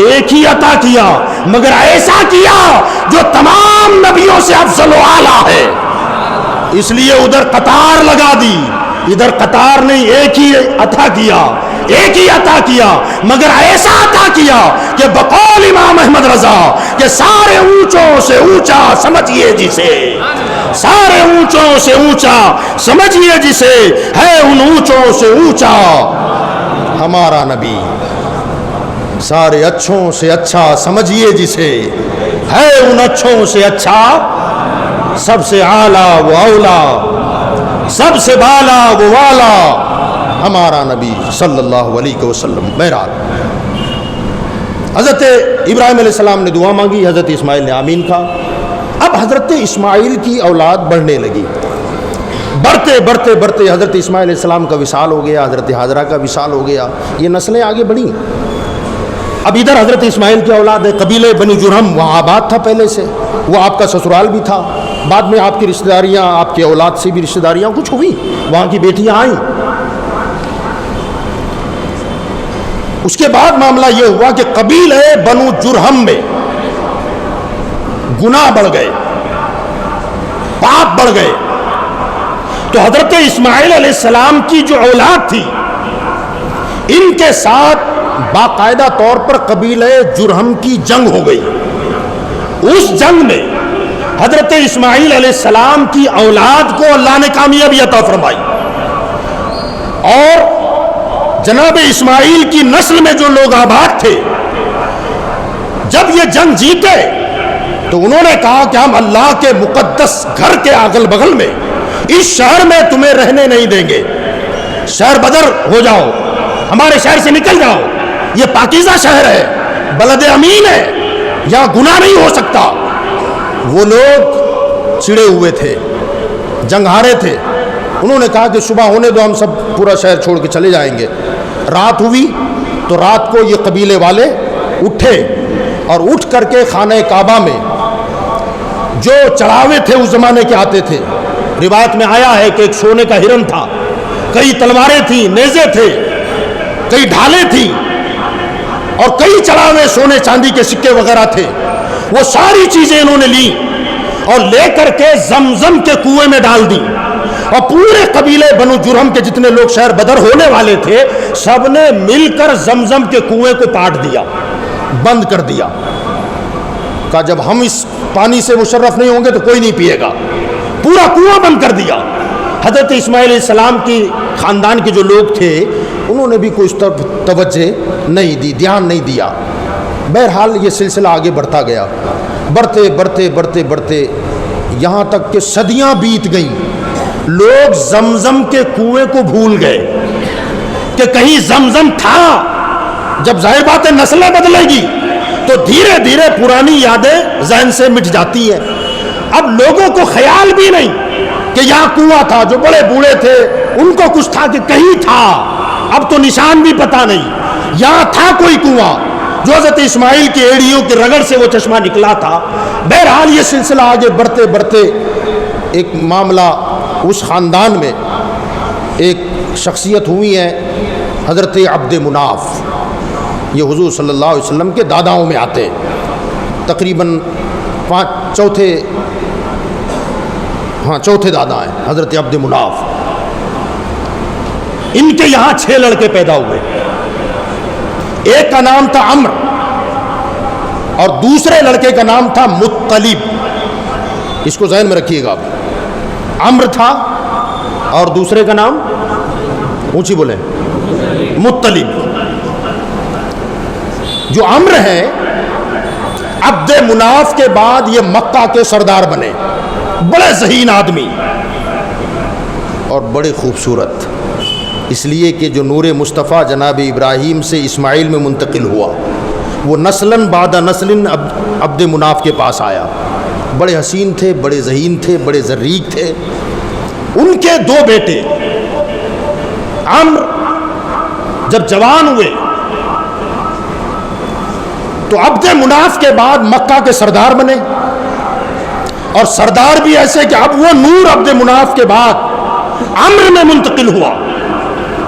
A: ایک ہی عطا کیا مگر ایسا کیا جو تمام نبیوں سے افضل و اعلیٰ ہے، اس لیے ادھر قطار لگا دی، ادھر قطار نہیں، ایک ہی عطا کیا، ایک ہی عطا کیا مگر ایسا عطا کیا کہ بقول امام احمد رضا کہ سارے اونچوں سے اونچا سمجھیے جسے، سارے اونچوں سے اونچا سمجھیے جسے، ہے ان اونچوں سے اونچا ہمارا نبی، سارے اچھوں سے اچھا سمجھیے جسے، ہے ان اچھوں سے اچھا، سب سے اعلیٰ وہ اولا، سب سے بالا وہ والا ہمارا نبی صلی اللہ علیہ وسلم۔ بہرحال حضرت ابراہیم علیہ السلام نے دعا مانگی، حضرت اسماعیل نے آمین کہا۔ اب حضرت اسماعیل کی اولاد بڑھنے لگی، بڑھتے بڑھتے بڑھتے حضرت اسماعیل علیہ السلام کا وصال ہو گیا، حضرت ہاجرہ کا وصال ہو گیا، یہ نسلیں آگے بڑھیں۔ اب ادھر حضرت اسماعیل کی اولاد ہے، قبیلے بنی جرہم وہاں آباد تھا پہلے سے، وہ آپ کا سسرال بھی تھا، بعد میں آپ کی رشتہ داریاں، آپ کی اولاد سے بھی رشتہ داریاں کچھ ہوئی، وہاں کی بیٹیاں آئیں۔ اس کے بعد معاملہ یہ ہوا کہ قبیلے بنو جرہم میں گناہ بڑھ گئے، پاپ بڑھ گئے، تو حضرت اسماعیل علیہ السلام کی جو اولاد تھی ان کے ساتھ باقاعدہ طور پر قبیلہ جرہم کی جنگ ہو گئی۔ اس جنگ میں حضرت اسماعیل علیہ السلام کی اولاد کو اللہ نے کامیابی عطا فرمائی، اور جناب اسماعیل کی نسل میں جو لوگ آباد تھے جب یہ جنگ جیتے تو انہوں نے کہا کہ ہم اللہ کے مقدس گھر کے اگل بغل میں اس شہر میں تمہیں رہنے نہیں دیں گے، شہر بدر ہو جاؤ، ہمارے شہر سے نکل جاؤ، یہ پاکیزہ شہر ہے، بلد امین ہے، یہاں گناہ نہیں ہو سکتا۔ وہ لوگ چڑے ہوئے تھے، جنگ ہارے تھے، انہوں نے کہا کہ صبح ہونے دو، ہم سب پورا شہر چھوڑ کے چلے جائیں گے۔ رات ہوئی تو رات کو یہ قبیلے والے اٹھے اور اٹھ کر کے خانہ کعبہ میں جو چڑھاوے تھے اس زمانے کے آتے تھے، روایت میں آیا ہے کہ ایک سونے کا ہرن تھا، کئی تلواریں تھیں، نیزے تھے، کئی ڈھالیں تھیں، اور کئی چڑھاوے سونے چاندی کے سکے وغیرہ تھے، وہ ساری چیزیں انہوں نے لی اور لے کر کے زمزم کے کنویں میں ڈال دی، اور پورے قبیلے بنو جرہم کے جتنے لوگ شہر بدر ہونے والے تھے سب نے مل کر زمزم کے کنویں کو پاٹ دیا، بند کر دیا، کہا جب ہم اس پانی سے مشرف نہیں ہوں گے تو کوئی نہیں پیے گا، پورا کنواں بند کر دیا۔ حضرت اسماعیل علیہ السلام کی خاندان کے جو لوگ تھے انہوں نے بھی کوئی اس طرف توجہ نہیں دی، دھیان نہیں دیا۔ بہرحال یہ سلسلہ آگے بڑھتا گیا، بڑھتے بڑھتے بڑھتے بڑھتے یہاں تک کہ صدیاں بیت گئیں، لوگ زمزم کے کنویں کو بھول گئے کہ کہیں زمزم تھا۔ جب ظاہر بات ہے نسلیں بدلے گی تو دھیرے دھیرے پرانی یادیں ذہن سے مٹ جاتی ہیں۔ اب لوگوں کو خیال بھی نہیں کہ یہاں کنواں تھا، جو بڑے بوڑھے تھے ان کو کچھ تھا کہ کہیں تھا، اب تو نشان بھی پتہ نہیں، یہاں تھا کوئی کنواں جو حضرت اسماعیل کی ایڑیوں کی رگڑ سے وہ چشمہ نکلا تھا۔ بہرحال یہ سلسلہ آگے بڑھتے بڑھتے ایک معاملہ اس خاندان میں ایک شخصیت ہوئی ہے حضرت عبد مناف، یہ حضور صلی اللہ علیہ وسلم کے داداؤں میں آتے ہیں، تقریباً چوتھے دادا ہیں حضرت عبد مناف۔ ان کے یہاں 6 لڑکے پیدا ہوئے، ایک کا نام تھا عمر اور دوسرے لڑکے کا نام تھا مطلب، اس کو ذہن میں رکھیے گا، عمر تھا اور دوسرے کا نام اونچی بولے مطلب۔ جو عمر ہے عبد مناف کے بعد یہ مکہ کے سردار بنے، بڑے ذہین آدمی اور بڑے خوبصورت، اس لیے کہ جو نور مصطفیٰ جناب ابراہیم سے اسماعیل میں منتقل ہوا وہ نسلاً بعد نسل عبد مناف کے پاس آیا۔ بڑے حسین تھے، بڑے ذہین تھے، بڑے ذریع تھے۔ ان کے 2 بیٹے عمر جب جوان ہوئے تو عبد مناف کے بعد مکہ کے سردار بنے، اور سردار بھی ایسے کہ اب وہ نور عبد مناف کے بعد عمر میں منتقل ہوا۔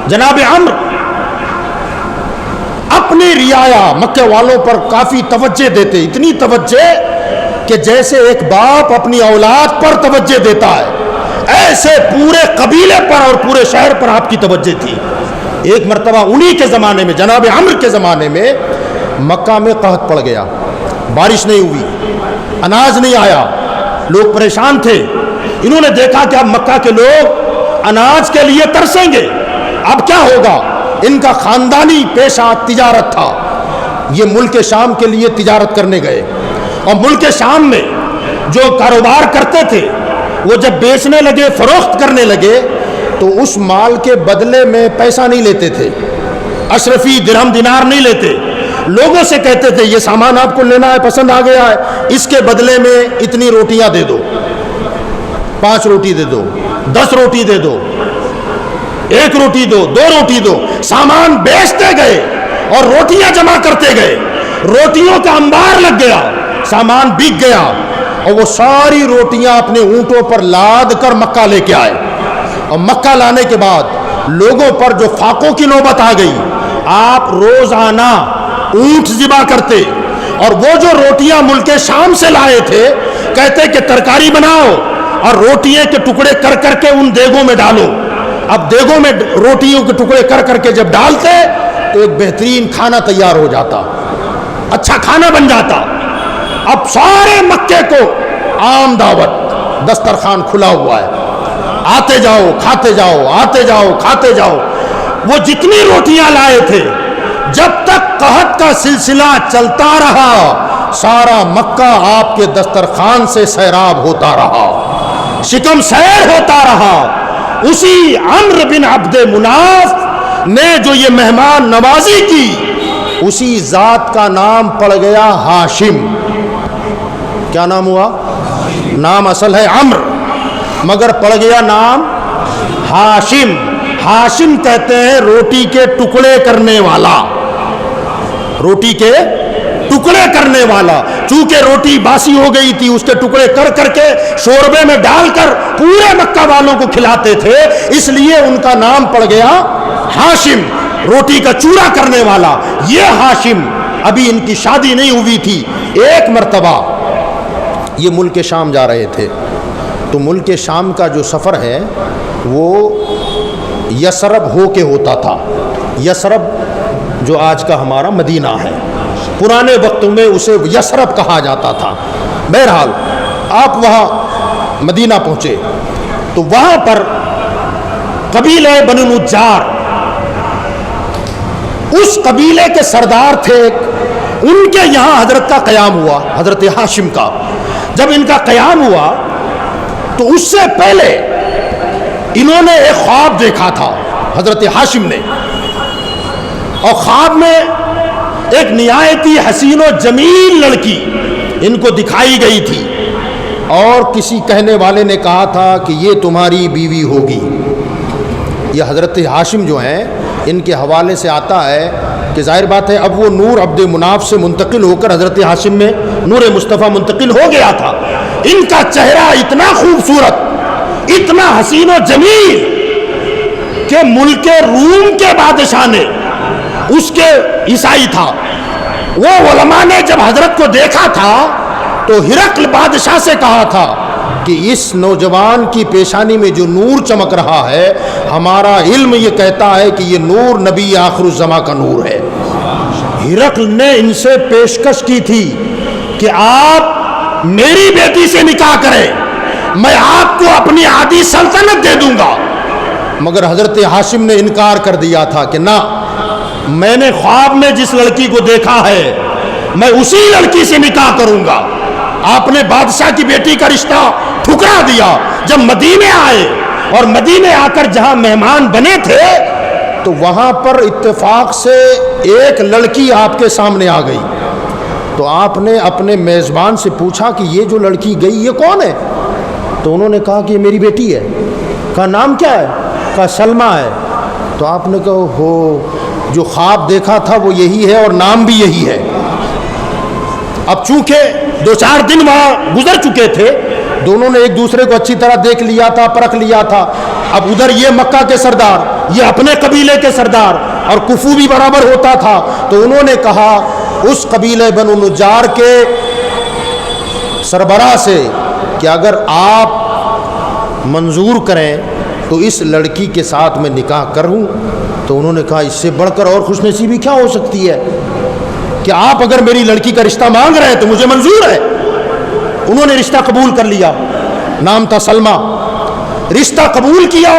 A: جناب عمر اب اپنی رعایا مکے والوں پر کافی توجہ دیتے، اتنی توجہ کہ جیسے ایک باپ اپنی اولاد پر توجہ دیتا ہے، ایسے پورے قبیلے پر اور پورے شہر پر آپ کی توجہ تھی۔ ایک مرتبہ انہی کے زمانے میں، جناب عمرو کے زمانے میں، مکہ میں قحط پڑ گیا، بارش نہیں ہوئی، اناج نہیں آیا، لوگ پریشان تھے۔ انہوں نے دیکھا کہ اب مکہ کے لوگ اناج کے لیے ترسیں گے، اب کیا ہوگا؟ ان کا خاندانی پیشہ تجارت تھا، یہ ملک شام کے لیے تجارت کرنے گئے، اور ملک شام میں جو کاروبار کرتے تھے وہ جب بیچنے لگے، فروخت کرنے لگے، تو اس مال کے بدلے میں پیسہ نہیں لیتے تھے، اشرفی درہم دینار نہیں لیتے، لوگوں سے کہتے تھے یہ سامان آپ کو لینا ہے، پسند آ گیا ہے، اس کے بدلے میں اتنی روٹیاں دے دو، 5 روٹی دے دو، 10 روٹی دے دو، 1 روٹی دو، 2 روٹی دو۔ سامان بیچتے گئے اور روٹیاں جمع کرتے گئے، روٹیوں کا انبار لگ گیا، سامان بک گیا، اور وہ ساری روٹیاں اپنے اونٹوں پر لاد کر مکہ لے کے آئے۔ اور مکہ لانے کے بعد لوگوں پر جو فاقوں کی نوبت آ گئی، آپ روزانہ اونٹ ذبح کرتے، اور وہ جو روٹیاں ملک شام سے لائے تھے کہتے کہ ترکاری بناؤ اور روٹیوں کے ٹکڑے کر کر کے ان دیگوں میں ڈالو۔ اب دیگوں میں روٹیوں کے ٹکڑے کر کر کے جب ڈالتے تو ایک بہترین کھانا تیار ہو جاتا، اچھا کھانا بن جاتا۔ اب سارے مکے کو عام دعوت، دسترخوان کھلا ہوا ہے، آتے جاؤ کھاتے جاؤ، آتے جاؤ کھاتے جاؤ۔ وہ جتنی روٹیاں لائے تھے، جب تک قحط کا سلسلہ چلتا رہا، سارا مکہ آپ کے دسترخوان سے سیراب ہوتا رہا، شکم سیر ہوتا رہا۔ اسی عمرو بن عبد مناف نے جو یہ مہمان نوازی کی، اسی ذات کا نام پڑ گیا ہاشم۔ کیا نام ہوا؟ نام اصل ہے عمرو، مگر پڑ گیا نام ہاشم۔ ہاشم کہتے ہیں روٹی کے ٹکڑے کرنے والا، روٹی کے ٹکڑے کرنے والا۔ چونکہ روٹی باسی ہو گئی تھی، اس کے ٹکڑے کر کر کے شوربے میں ڈال کر پورے مکہ والوں کو کھلاتے تھے، اس لیے ان کا نام پڑ گیا ہاشم، روٹی کا چورا کرنے والا۔ یہ ہاشم، ابھی ان کی شادی نہیں ہوئی تھی، ایک مرتبہ یہ ملک شام جا رہے تھے، تو ملک شام کا جو سفر ہے وہ یثرب ہو کے ہوتا تھا۔ یثرب جو آج کا ہمارا مدینہ ہے، پرانے وقتوں میں اسے یثرب کہا جاتا تھا۔ بہرحال آپ وہاں مدینہ پہنچے تو وہاں پر قبیلہ بنو نجار، اس قبیلے کے سردار تھے، ان کے یہاں حضرت کا قیام ہوا، حضرت ہاشم کا۔ جب ان کا قیام ہوا تو اس سے پہلے انہوں نے ایک خواب دیکھا تھا حضرت ہاشم نے، اور خواب میں ایک نہایتی حسین و جمیل لڑکی ان کو دکھائی گئی تھی، اور کسی کہنے والے نے کہا تھا کہ یہ تمہاری بیوی ہوگی۔ یہ حضرت ہاشم جو ہیں، ان کے حوالے سے آتا ہے کہ ظاہر بات ہے اب وہ نور عبد مناف سے منتقل ہو کر حضرت ہاشم میں نور مصطفیٰ منتقل ہو گیا تھا۔ ان کا چہرہ اتنا خوبصورت، اتنا حسین و جمیل کہ ملک روم کے بادشاہ نے، اس کے عیسائی تھا، وہ علماء نے جب حضرت کو دیکھا تھا تو ہرقل بادشاہ سے کہا تھا کہ اس نوجوان کی پیشانی میں جو نور چمک رہا ہے، ہمارا علم یہ کہتا ہے کہ یہ نور نبی آخر الزماں کا نور ہے۔ ہرقل نے ان سے پیشکش کی تھی کہ آپ میری بیٹی سے نکاح کریں، میں آپ کو اپنی آدھی سلطنت دے دوں گا، مگر حضرت ہاشم نے انکار کر دیا تھا کہ نہ، میں نے خواب میں جس لڑکی کو دیکھا ہے میں اسی لڑکی سے نکاح کروں گا۔ آپ نے بادشاہ کی بیٹی کا رشتہ ٹھکرا دیا۔ جب مدینے آئے اور مدینے آ کر جہاں مہمان بنے تھے تو وہاں پر اتفاق سے ایک لڑکی آپ کے سامنے آ گئی، تو آپ نے اپنے میزبان سے پوچھا کہ یہ جو لڑکی گئی یہ کون ہے؟ تو انہوں نے کہا کہ یہ میری بیٹی ہے۔ کہا نام کیا ہے؟ کہا سلمہ ہے۔ تو آپ نے کہا ہو، جو خواب دیکھا تھا وہ یہی ہے اور نام بھی یہی ہے۔ اب چونکہ 2-4 دن وہاں گزر چکے تھے، دونوں نے ایک دوسرے کو اچھی طرح دیکھ لیا تھا، پرکھ لیا تھا۔ اب ادھر یہ مکہ کے سردار، یہ اپنے قبیلے کے سردار، اور کفو بھی برابر ہوتا تھا. تو انہوں نے کہا اس قبیلہ بنو نجار کے سربراہ سے کہ اگر آپ منظور کریں تو اس لڑکی کے ساتھ میں نکاح کروں. تو انہوں نے کہا اس سے بڑھ کر اور خوش نصیبی کیا ہو سکتی ہے کہ آپ اگر میری لڑکی کا رشتہ مانگ رہے ہیں تو مجھے منظور ہے. انہوں نے رشتہ قبول کر لیا. نام تھا سلمہ. رشتہ قبول کیا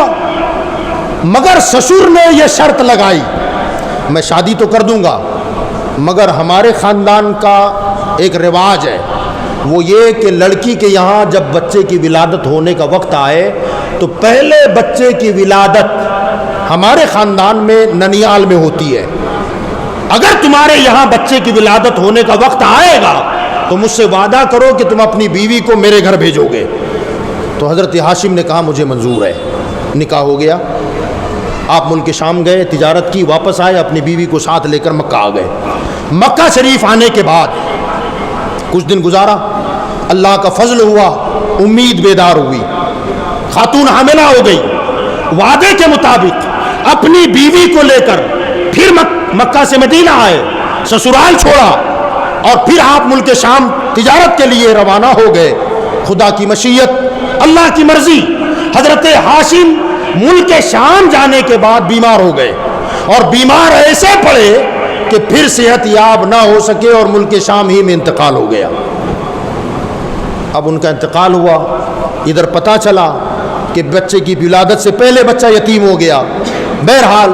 A: مگر سسر نے یہ شرط لگائی میں شادی تو کر دوں گا مگر ہمارے خاندان کا ایک رواج ہے وہ یہ کہ لڑکی کے یہاں جب بچے کی ولادت ہونے کا وقت آئے تو پہلے بچے کی ولادت ہمارے خاندان میں ننیال میں ہوتی ہے. اگر تمہارے یہاں بچے کی ولادت ہونے کا وقت آئے گا تو مجھ سے وعدہ کرو کہ تم اپنی بیوی کو میرے گھر بھیجو گے. تو حضرت ہاشم نے کہا مجھے منظور ہے. نکاح ہو گیا. آپ ملک شام گئے, تجارت کی, واپس آئے, اپنی بیوی کو ساتھ لے کر مکہ آ گئے. مکہ شریف آنے کے بعد کچھ دن گزارا, اللہ کا فضل ہوا, امید بیدار ہوئی, خاتون حاملہ ہو گئی. وعدے کے مطابق اپنی بیوی کو لے کر پھر مکہ سے مدینہ آئے, سسرال چھوڑا اور پھر آپ ملک شام تجارت کے لیے روانہ ہو گئے. خدا کی مشیت, اللہ کی مرضی, حضرت ہاشم ملک شام جانے کے بعد بیمار ہو گئے اور بیمار ایسے پڑے کہ پھر صحت یاب نہ ہو سکے اور ملک شام ہی میں انتقال ہو گیا. اب ان کا انتقال ہوا, ادھر پتہ چلا کہ بچے کی ولادت سے پہلے بچہ یتیم ہو گیا. بہرحال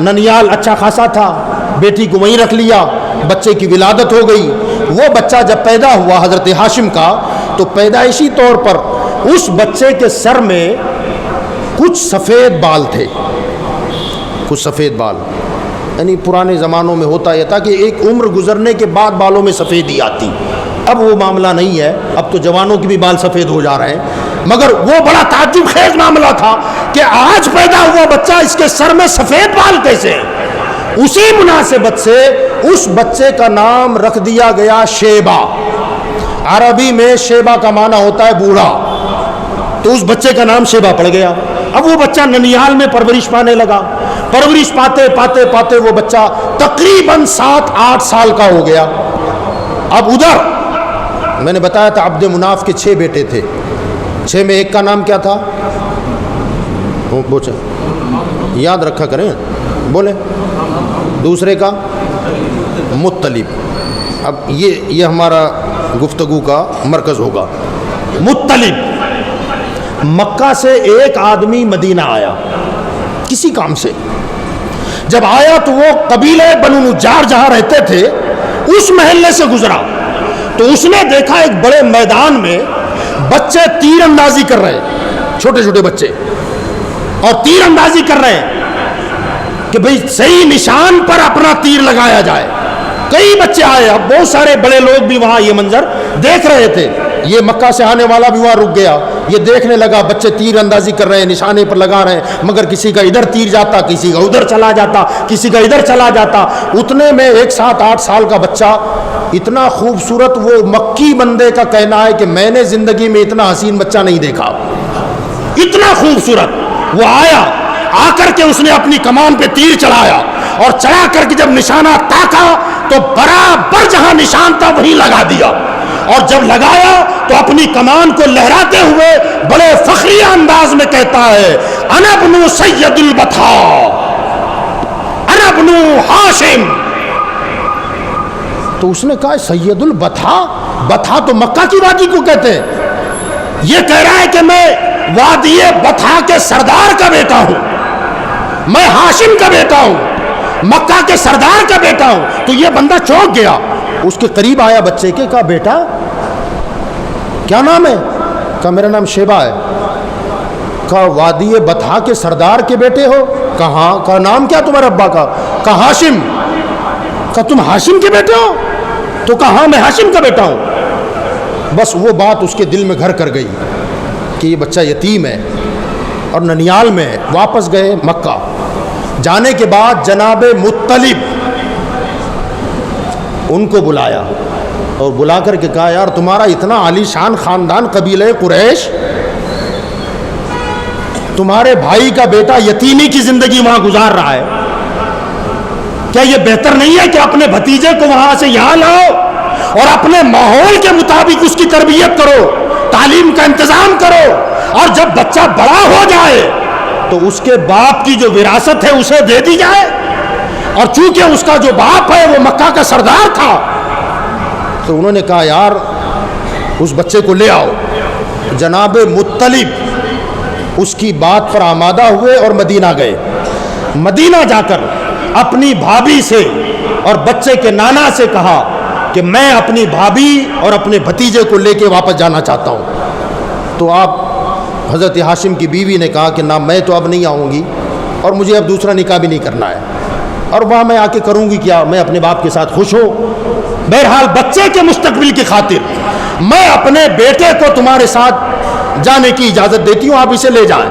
A: ننیال اچھا خاصا تھا, بیٹی کو وہیں رکھ لیا, بچے کی ولادت ہو گئی. وہ بچہ جب پیدا ہوا حضرت ہاشم کا تو پیدائشی طور پر اس بچے کے سر میں کچھ سفید بال تھے, کچھ سفید بال. یعنی پرانے زمانوں میں ہوتا یہ تھا کہ ایک عمر گزرنے کے بعد بالوں میں سفیدی آتی. اب وہ معاملہ نہیں ہے, اب تو جوانوں کے بھی بال سفید ہو جا رہے ہیں. مگر وہ بڑا تعجب خیز معاملہ تھا کہ آج پیدا ہوا بچہ, اس کے سر میں سفید بال کیسے ہیں. اسی مناسبت سے اس بچے کا نام رکھ دیا گیا شیبہ. عربی میں شیبہ کا معنی ہوتا ہے بوڑھا, تو اس بچے کا نام شیبہ پڑ گیا. اب وہ بچہ ننیال میں پرورش پانے لگا. پرورش پاتے پاتے پاتے وہ بچہ تقریباً 7-8 سال کا ہو گیا. اب ادھر میں نے بتایا تھا عبد مناف کے 6 بیٹے تھے, 6 میں ایک کا نام کیا تھا, پوچھیں یاد رکھا کریں, بولے دوسرے کا مطلب. اب یہ ہمارا گفتگو کا مرکز ہوگا. مطلب. مکہ سے ایک آدمی مدینہ آیا کسی کام سے. جب آیا تو وہ قبیلے بنو نجار جہاں رہتے تھے اس محلے سے گزرا تو اس نے دیکھا ایک بڑے میدان میں بچے تیر اندازی کر رہے ہیں, چھوٹے چھوٹے بچے, اور تیر اندازی کر رہے ہیں کہ بھئی صحیح نشان پر اپنا تیر لگایا جائے. کئی بچے آئے, اب بہت سارے بڑے لوگ بھی وہاں یہ منظر دیکھ رہے تھے. یہ مکہ سے آنے والا بھی وہاں رک گیا, یہ دیکھنے لگا بچے تیر اندازی کر رہے ہیں, نشانے پر لگا رہے ہیں, مگر کسی کا ادھر تیر جاتا, کسی کا ادھر چلا جاتا, کسی کا ادھر چلا جاتا. اتنے میں ایک 7-8 سال کا بچہ اتنا خوبصورت, وہ مکی بندے کا کہنا ہے کہ میں نے زندگی میں اتنا حسین بچہ نہیں دیکھا, اتنا خوبصورت. وہ آیا, آ کر کے اس نے اپنی کمان پہ تیر چڑھایا اور چڑھا کر کے جب نشانہ تاکا تو برابر جہاں نشان تھا وہیں لگا دیا, اور جب لگایا تو اپنی کمان کو لہراتے ہوئے بڑے فخریہ انداز میں کہتا ہے انا ابن سید البطھا, انا ابن ہاشم. تو اس نے کہا سید البطھا, بطھا تو مکہ کی وادی کو کہتے ہیں. یہ کہہ رہا ہے کہ میں وادی بطھا کے سردار کا بیٹا ہوں, میں ہاشم کا بیٹا ہوں, مکہ کے سردار کا بیٹا ہوں. تو یہ بندہ چونک گیا, اس کے قریب آیا بچے کے, کہا بیٹا کیا نام ہے؟ کہا میرا نام شیبہ ہے. کہا وادی بطھا کے سردار کے بیٹے ہو؟ کہاں. کہا نام کیا تمہارے ابا کا؟ کہا ہاشم. کہا تم ہاشم کے بیٹے ہو؟ تو کہا ہاں میں ہاشم کا بیٹا ہوں. بس وہ بات اس کے دل میں گھر کر گئی کہ یہ بچہ یتیم ہے اور ننیال میں ہے. واپس گئے مکہ. جانے کے بعد جناب مطلب ان کو بلایا اور بلا کر کے کہا یار تمہارا اتنا عالی شان خاندان قبیلہ قریش, تمہارے بھائی کا بیٹا یتیمی کی زندگی وہاں گزار رہا ہے, کیا یہ بہتر نہیں ہے کہ اپنے بھتیجے کو وہاں سے یہاں لاؤ اور اپنے ماحول کے مطابق اس کی تربیت کرو، تعلیم کا انتظام کرو، اور جب بچہ بڑا ہو جائے تو اس کے باپ کی جو وراثت ہے اسے دے دی جائے؟ اور چونکہ اس کا جو باپ ہے وہ مکہ کا سردار تھا، تو انہوں نے کہا یار اس بچے کو لے آؤ۔ جناب مطلب اس کی بات پر آمادہ ہوئے اور مدینہ گئے۔ مدینہ جا کر اپنی بھابھی سے اور بچے کے نانا سے کہا کہ میں اپنی بھابھی اور اپنے بھتیجے کو لے کے واپس جانا چاہتا ہوں۔ تو آپ حضرت ہاشم کی بیوی نے کہا کہ نہ میں تو اب نہیں آؤں گی اور مجھے اب دوسرا نکاح بھی نہیں کرنا ہے، اور وہاں میں آ کے کروں گی کیا، میں اپنے باپ کے ساتھ خوش ہوں۔ بہرحال بچے کے مستقبل کی خاطر میں اپنے بیٹے کو تمہارے ساتھ جانے کی اجازت دیتی ہوں، آپ اسے لے جائیں۔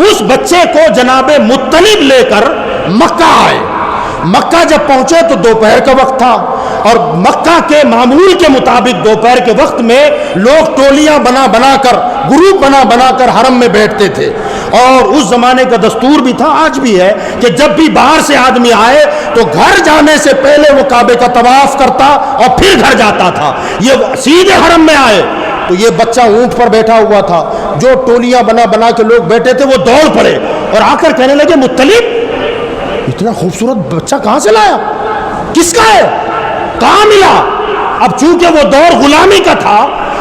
A: اس بچے کو جناب مطلب لے کر مکہ آئے۔ مکہ جب پہنچے تو دوپہر کا وقت تھا، اور مکہ کے معمول کے مطابق دوپہر کے وقت میں لوگ ٹولیاں بنا بنا کر، گروپ بنا بنا کر حرم میں بیٹھتے تھے، اور اس زمانے کا دستور بھی تھا، آج بھی ہے، کہ جب بھی باہر سے آدمی آئے تو گھر جانے سے پہلے وہ کعبے کا طواف کرتا اور پھر گھر جاتا تھا۔ یہ سیدھے حرم میں آئے تو یہ بچہ اونٹ پر بیٹھا ہوا تھا، جو ٹولیاں بنا بنا کے لوگ بیٹھے تھے وہ دوڑ پڑے اور آ کر کہنے لگے مطلب اتنا خوبصورت بچہ کہاں سے لایا، کس کا ہے، کہاں ملا؟ اب چونکہ وہ دور غلامی کا تھا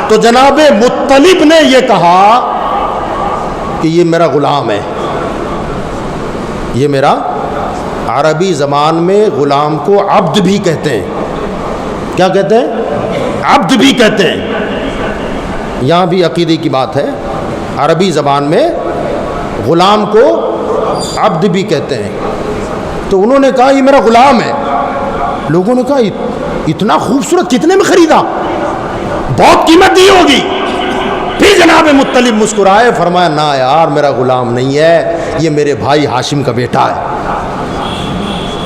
A: تو جناب مطلب نے یہ کہا کہ یہ میرا غلام ہے، یہ میرا، عربی زبان میں غلام کو عبد بھی کہتے ہیں۔ کیا کہتے ہیں؟ عبد بھی کہتے ہیں۔ یہاں بھی عقیدے کی بات ہے، عربی زبان میں غلام کو عبد بھی کہتے ہیں۔ تو انہوں نے کہا یہ میرا غلام ہے۔ لوگوں نے کہا اتنا خوبصورت کتنے میں خریدا، بہت قیمت دی ہوگی۔ پھر جناب مطلب مسکرائے، فرمایا نہ یار میرا غلام نہیں ہے، یہ میرے بھائی ہاشم کا بیٹا ہے۔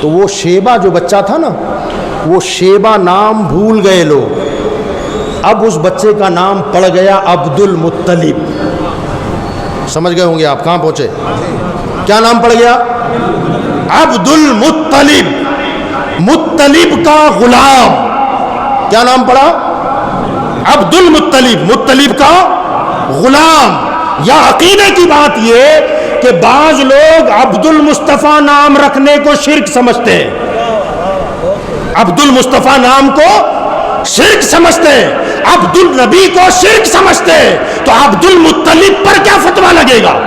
A: تو وہ شیبہ جو بچہ تھا نا، وہ شیبہ نام بھول گئے لوگ، اب اس بچے کا نام پڑ گیا عبد المطلب۔ سمجھ گئے ہوں گے آپ کہاں پہنچے، کیا نام پڑ گیا؟ عبد المطلب، مطلب کا غلام۔ کیا نام پڑا؟ عبد المطلب، مطلب کا غلام۔ یا عقیدے کی بات یہ کہ بعض لوگ عبد المصطفیٰ نام رکھنے کو شرک سمجھتے ہیں، عبد المصطفیٰ نام کو شرک سمجھتے ہیں، عبد النبی کو شرک سمجھتے ہیں، تو عبد المطلب پر کیا فتویٰ لگے گا؟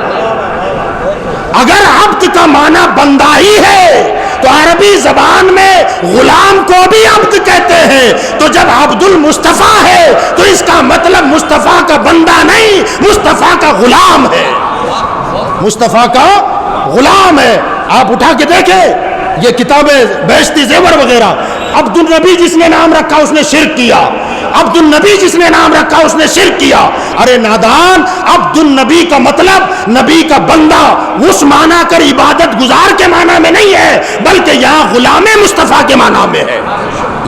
A: اگر عبد کا معنی بندہ ہی ہے تو عربی زبان میں غلام کو بھی عبد کہتے ہیں، تو جب عبد المصطفیٰ ہے تو اس کا مطلب مصطفیٰ کا بندہ نہیں، مصطفیٰ کا غلام ہے، مصطفیٰ کا غلام ہے۔ آپ اٹھا کے دیکھیں یہ کتابیں بیشتی زیور وغیرہ، عبد النبی جس نے نام رکھا اس نے شرک کیا، عبد النبی جس نے نام رکھا اس نے شرک کیا۔ ارے نادان، عبد النبی کا مطلب نبی کا بندہ اس معنی کر عبادت گزار کے معنی میں نہیں ہے، بلکہ یہاں غلام مصطفیٰ کے معنی میں ہے،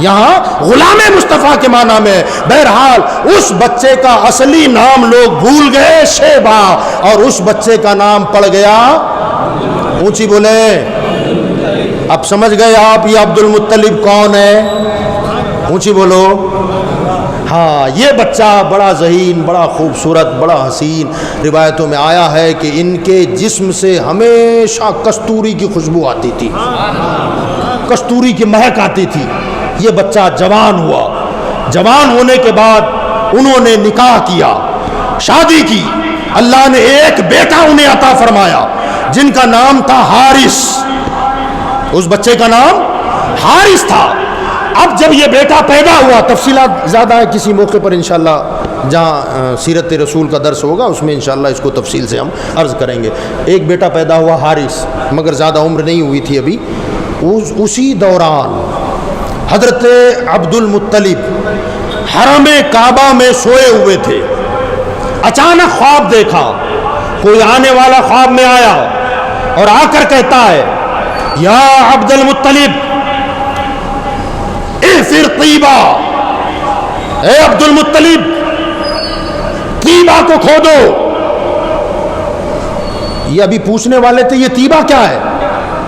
A: یہاں غلام مصطفیٰ کے معنی میں۔ بہرحال اس بچے کا اصلی نام لوگ بھول گئے، شیبہ، اور اس بچے کا نام پڑ گیا، اونچی بولیں، اب سمجھ گئے آپ یہ عبد المطلب کون ہے؟ اونچی بولو۔ ہاں، یہ بچہ بڑا ذہین، بڑا خوبصورت، بڑا حسین، روایتوں میں آیا ہے کہ ان کے جسم سے ہمیشہ کستوری کی خوشبو آتی تھی، کستوری کی مہک آتی تھی۔ یہ بچہ جوان ہوا، جوان ہونے کے بعد انہوں نے نکاح کیا، شادی کی، اللہ نے ایک بیٹا انہیں عطا فرمایا جن کا نام تھا حارث۔ اس بچے کا نام حارث تھا۔ اب جب یہ بیٹا پیدا ہوا، تفصیلات زیادہ ہے، کسی موقع پر انشاءاللہ جہاں سیرت رسول کا درس ہوگا اس میں انشاءاللہ اس کو تفصیل سے ہم عرض کریں گے۔ ایک بیٹا پیدا ہوا حارث، مگر زیادہ عمر نہیں ہوئی تھی ابھی۔ اسی دوران حضرت عبد المطلب حرم کعبہ میں سوئے ہوئے تھے، اچانک خواب دیکھا، کوئی آنے والا خواب میں آیا اور آ کر کہتا ہے یا عبد المطلب احفر طیبہ، اے عبد المطلب طیبہ کو کھودو۔ یہ ابھی پوچھنے والے تھے یہ طیبہ کیا ہے،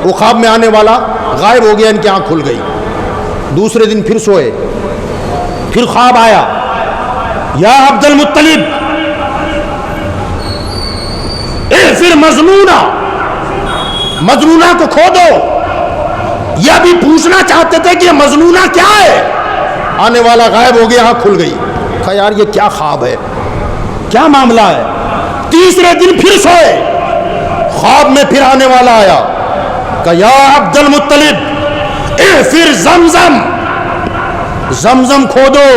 A: وہ خواب میں آنے والا غائب ہو گیا, ان کی آنکھ کھل گئی. دوسرے دن پھر سوئے, پھر خواب آیا, یا عبد المطلب اغفر مجنونہ, مجنونہ کو کھودو. یہ بھی پوچھنا چاہتے تھے کہ یہ مجنونہ کیا ہے. آنے والا غائب ہو گیا, آنکھ کھل گئی. کہا یار یہ کیا خواب ہے, کیا معاملہ ہے. تیسرے دن پھر سوئے, خواب میں پھر آنے والا آیا, کہا یا عبد المطلب اغفر زمزم, زمزم کھودو.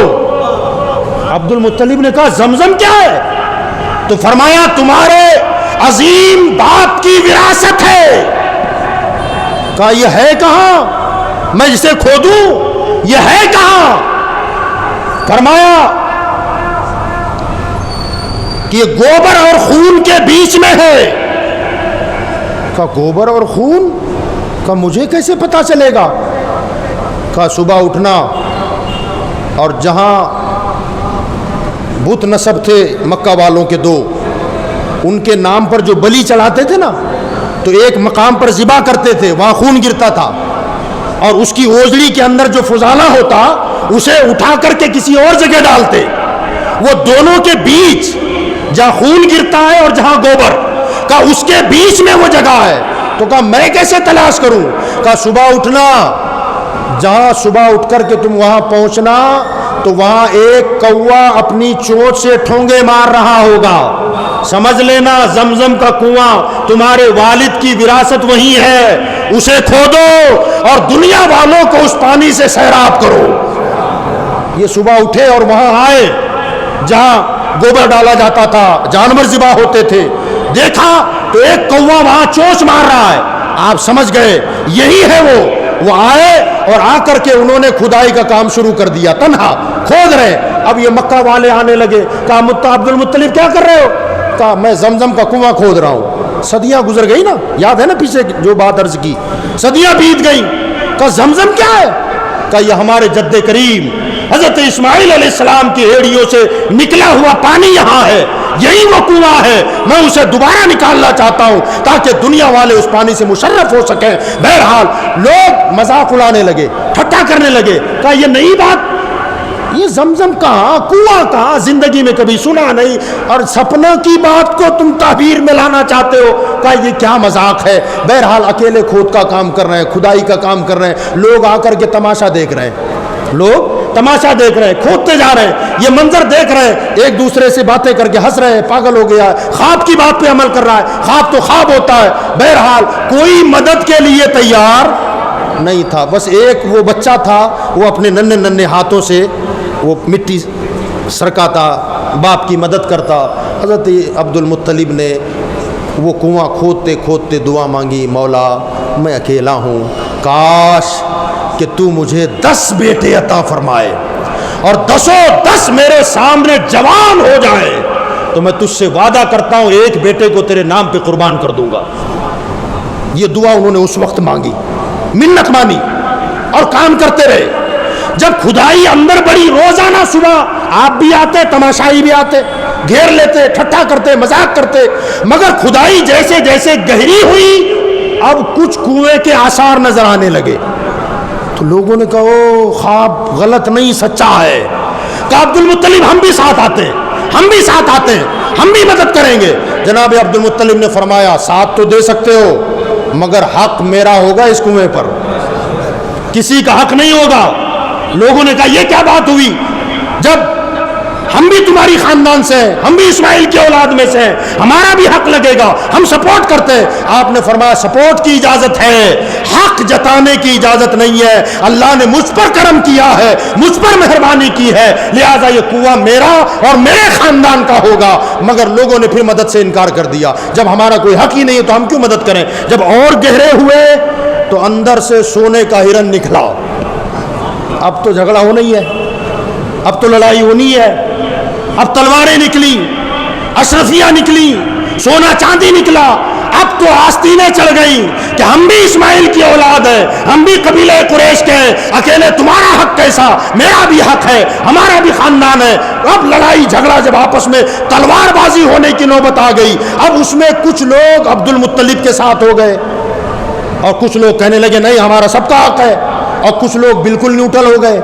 A: عبد المطلب نے کہا زمزم کیا ہے؟ تو فرمایا تمہارے عظیم باپ کی وراثت ہے. کہا یہ ہے کہاں, میں اسے کھودوں, یہ ہے کہاں؟ فرمایا کہ یہ گوبر اور خون کے بیچ میں ہے. کہا گوبر اور خون؟ کہا مجھے کیسے پتا چلے گا؟ کہا صبح اٹھنا اور جہاں بت نصب تھے مکہ والوں کے دو, ان کے نام پر جو بلی چڑھاتے تھے نا, تو ایک مقام پر ذبح کرتے تھے, وہاں خون گرتا تھا, اور اس کی اوجڑی کے اندر جو فضالہ ہوتا اسے اٹھا کر کے کسی اور جگہ ڈالتے. وہ دونوں کے بیچ جہاں خون گرتا ہے اور جہاں گوبر کا, اس کے بیچ میں وہ جگہ ہے. تو کہا میں کیسے تلاش کروں؟ کہا صبح اٹھنا, جہاں صبح اٹھ کر کے تم وہاں پہنچنا تو وہاں ایک کوا اپنی چونچ سے ٹھونگے مار رہا ہوگا. سمجھ لینا زمزم کا کنواں تمہارے والد کی وراثت وہی ہے, اسے کھودو اور دنیا والوں کو اس پانی سے سیراب کرو. یہ صبح اٹھے اور وہاں آئے جہاں گوبر ڈالا جاتا تھا, جانور ذبح ہوتے تھے. دیکھا تو ایک کوا وہاں چونچ مار رہا ہے. آپ سمجھ گئے یہی ہے وہ آئے اور آ کر کے انہوں نے کھدائی کا کام شروع کر دیا, تنہا کھود رہے. اب یہ مکہ والے آنے لگے. کہا عبد المطلب کیا کر رہے ہو؟ کہا میں زمزم کا کنواں کھود رہا ہوں. صدیاں گزر گئی نا, یاد ہے نا پیچھے جو بات عرض کی, صدیاں بیت گئیں. کہا زمزم کیا ہے؟ کہا یہ ہمارے جد کریم حضرت اسماعیل علیہ السلام کی ایڑیوں سے نکلا ہوا پانی یہاں ہے, یہی وہ کنواں ہے. میں اسے دوبارہ نکالنا چاہتا ہوں تاکہ دنیا والے اس پانی سے مشرف ہو سکیں. بہرحال لوگ مذاق اڑانے لگے, ٹھٹا کرنے لگے. کہا یہ نئی بات, یہ زمزم کہاں, کنواں کہاں, زندگی میں کبھی سنا نہیں, اور سپنا کی بات کو تم تعبیر میں لانا چاہتے ہو. کہا یہ کیا مذاق ہے. بہرحال اکیلے کھود کا کام کر رہے ہیں, کھدائی کا کام کر رہے ہیں. لوگ آ کر کے تماشا دیکھ رہے ہیں, لوگ تماشا دیکھ رہے ہیں, کھودتے جا رہے ہیں, یہ منظر دیکھ رہے ہیں, ایک دوسرے سے باتیں کر کے ہنس رہے ہیں. پاگل ہو گیا ہے, خواب کی بات پہ عمل کر رہا ہے. خواب تو خواب ہوتا ہے. بہرحال کوئی مدد کے لیے تیار نہیں تھا. بس ایک وہ بچہ تھا, وہ اپنے ننھے ننھے ہاتھوں سے وہ مٹی سرکاتا, باپ کی مدد کرتا. حضرت عبد المطلب نے وہ کنواں کھودتے کھودتے دعا مانگی, مولا میں اکیلا ہوں, کاش کہ تو مجھے 10 بیٹے عطا فرمائے اور 10 میرے سامنے جوان ہو جائے تو میں تجھ سے وعدہ کرتا ہوں ایک بیٹے کو تیرے نام پہ قربان کر دوں گا. یہ دعا انہوں نے اس وقت مانگی, منت مانی اور کام کرتے رہے. جب کھدائی اندر بڑی, روزانہ صبح آپ بھی آتے, تماشائی بھی آتے, گھیر لیتے, ٹھٹا کرتے, مذاق کرتے. مگر کھدائی جیسے جیسے گہری ہوئی اب کچھ کنویں کے آثار نظر آنے لگے. تو لوگوں نے کہا او خواب غلط نہیں, سچا ہے. کہا عبد المطلب ہم بھی ساتھ آتے ہیں, ہم بھی ساتھ آتے ہیں, ہم بھی مدد کریں گے. جناب عبد المطلب نے فرمایا ساتھ تو دے سکتے ہو مگر حق میرا ہوگا اس کنویں پر, کسی کا حق نہیں ہوگا. لوگوں نے کہا یہ کیا بات ہوئی, جب ہم بھی تمہاری خاندان سے ہیں, ہم بھی اسماعیل کی اولاد میں سے ہیں, ہمارا بھی حق لگے گا, ہم سپورٹ کرتے ہیں. آپ نے فرمایا سپورٹ کی اجازت ہے, حق جتانے کی اجازت نہیں ہے. اللہ نے مجھ پر کرم کیا ہے, مجھ پر مہربانی کی ہے, لہذا یہ کنواں میرا اور میرے خاندان کا ہوگا. مگر لوگوں نے پھر مدد سے انکار کر دیا. جب ہمارا کوئی حق ہی نہیں ہے تو ہم کیوں مدد کریں. جب اور گہرے ہوئے تو اندر سے سونے کا ہرن نکلا. اب تو جھگڑا ہونا ہی ہے, اب تو لڑائی ہونی ہے, اب تلواریں نکلی, اشرفیاں نکلی, سونا چاندی نکلا. اب تو آستینیں چڑھ گئی کہ ہم بھی اسماعیل کی اولاد ہیں, ہم بھی قبیلہ قریش کے ہیں, اکیلے تمہارا حق کیسا, میرا بھی حق ہے, ہمارا بھی خاندان ہے. اب لڑائی جھگڑا جب آپس میں تلوار بازی ہونے کی نوبت آ گئی, اب اس میں کچھ لوگ عبد المطلب کے ساتھ ہو گئے. اور کچھ لوگ کہنے لگے نہیں ہمارا سب کا حق ہے، اور کچھ لوگ بالکل نیوٹرل ہو گئے.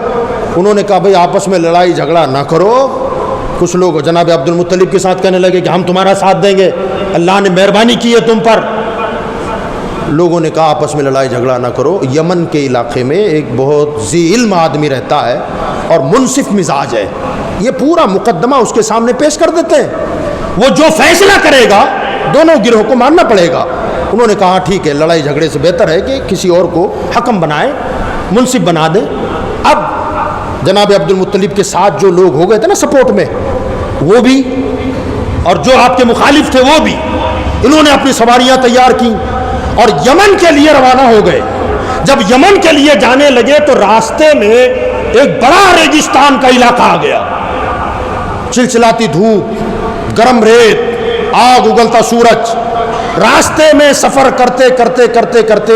A: انہوں نے کہا بھئی آپس میں لڑائی جھگڑا نہ کرو. کچھ لوگ جناب عبد المطلب کے ساتھ کہنے لگے کہ ہم تمہارا ساتھ دیں گے، اللہ نے مہربانی کی ہے تم پر. لوگوں نے کہا آپس میں لڑائی جھگڑا نہ کرو. یمن کے علاقے میں ایک بہت ذی علم آدمی رہتا ہے اور منصف مزاج ہے، یہ پورا مقدمہ اس کے سامنے پیش کر دیتے ہیں، وہ جو فیصلہ کرے گا دونوں گروہ کو ماننا پڑے گا. انہوں نے کہا ٹھیک ہے، لڑائی جھگڑے سے بہتر ہے کہ کسی اور کو حکم بنائیں، منصف بنا دیں. اب جناب عبد المطلب کے ساتھ جو لوگ ہو گئے تھے نا سپورٹ میں، وہ بھی اور جو آپ کے مخالف تھے وہ بھی، انہوں نے اپنی سواریاں تیار کی اور یمن کے لیے روانہ ہو گئے. جب یمن کے لیے جانے لگے تو راستے میں ایک بڑا ریگستان کا علاقہ آ گیا، چلچلاتی دھوپ، گرم ریت، آگ اگلتا سورج. راستے میں سفر کرتے کرتے کرتے کرتے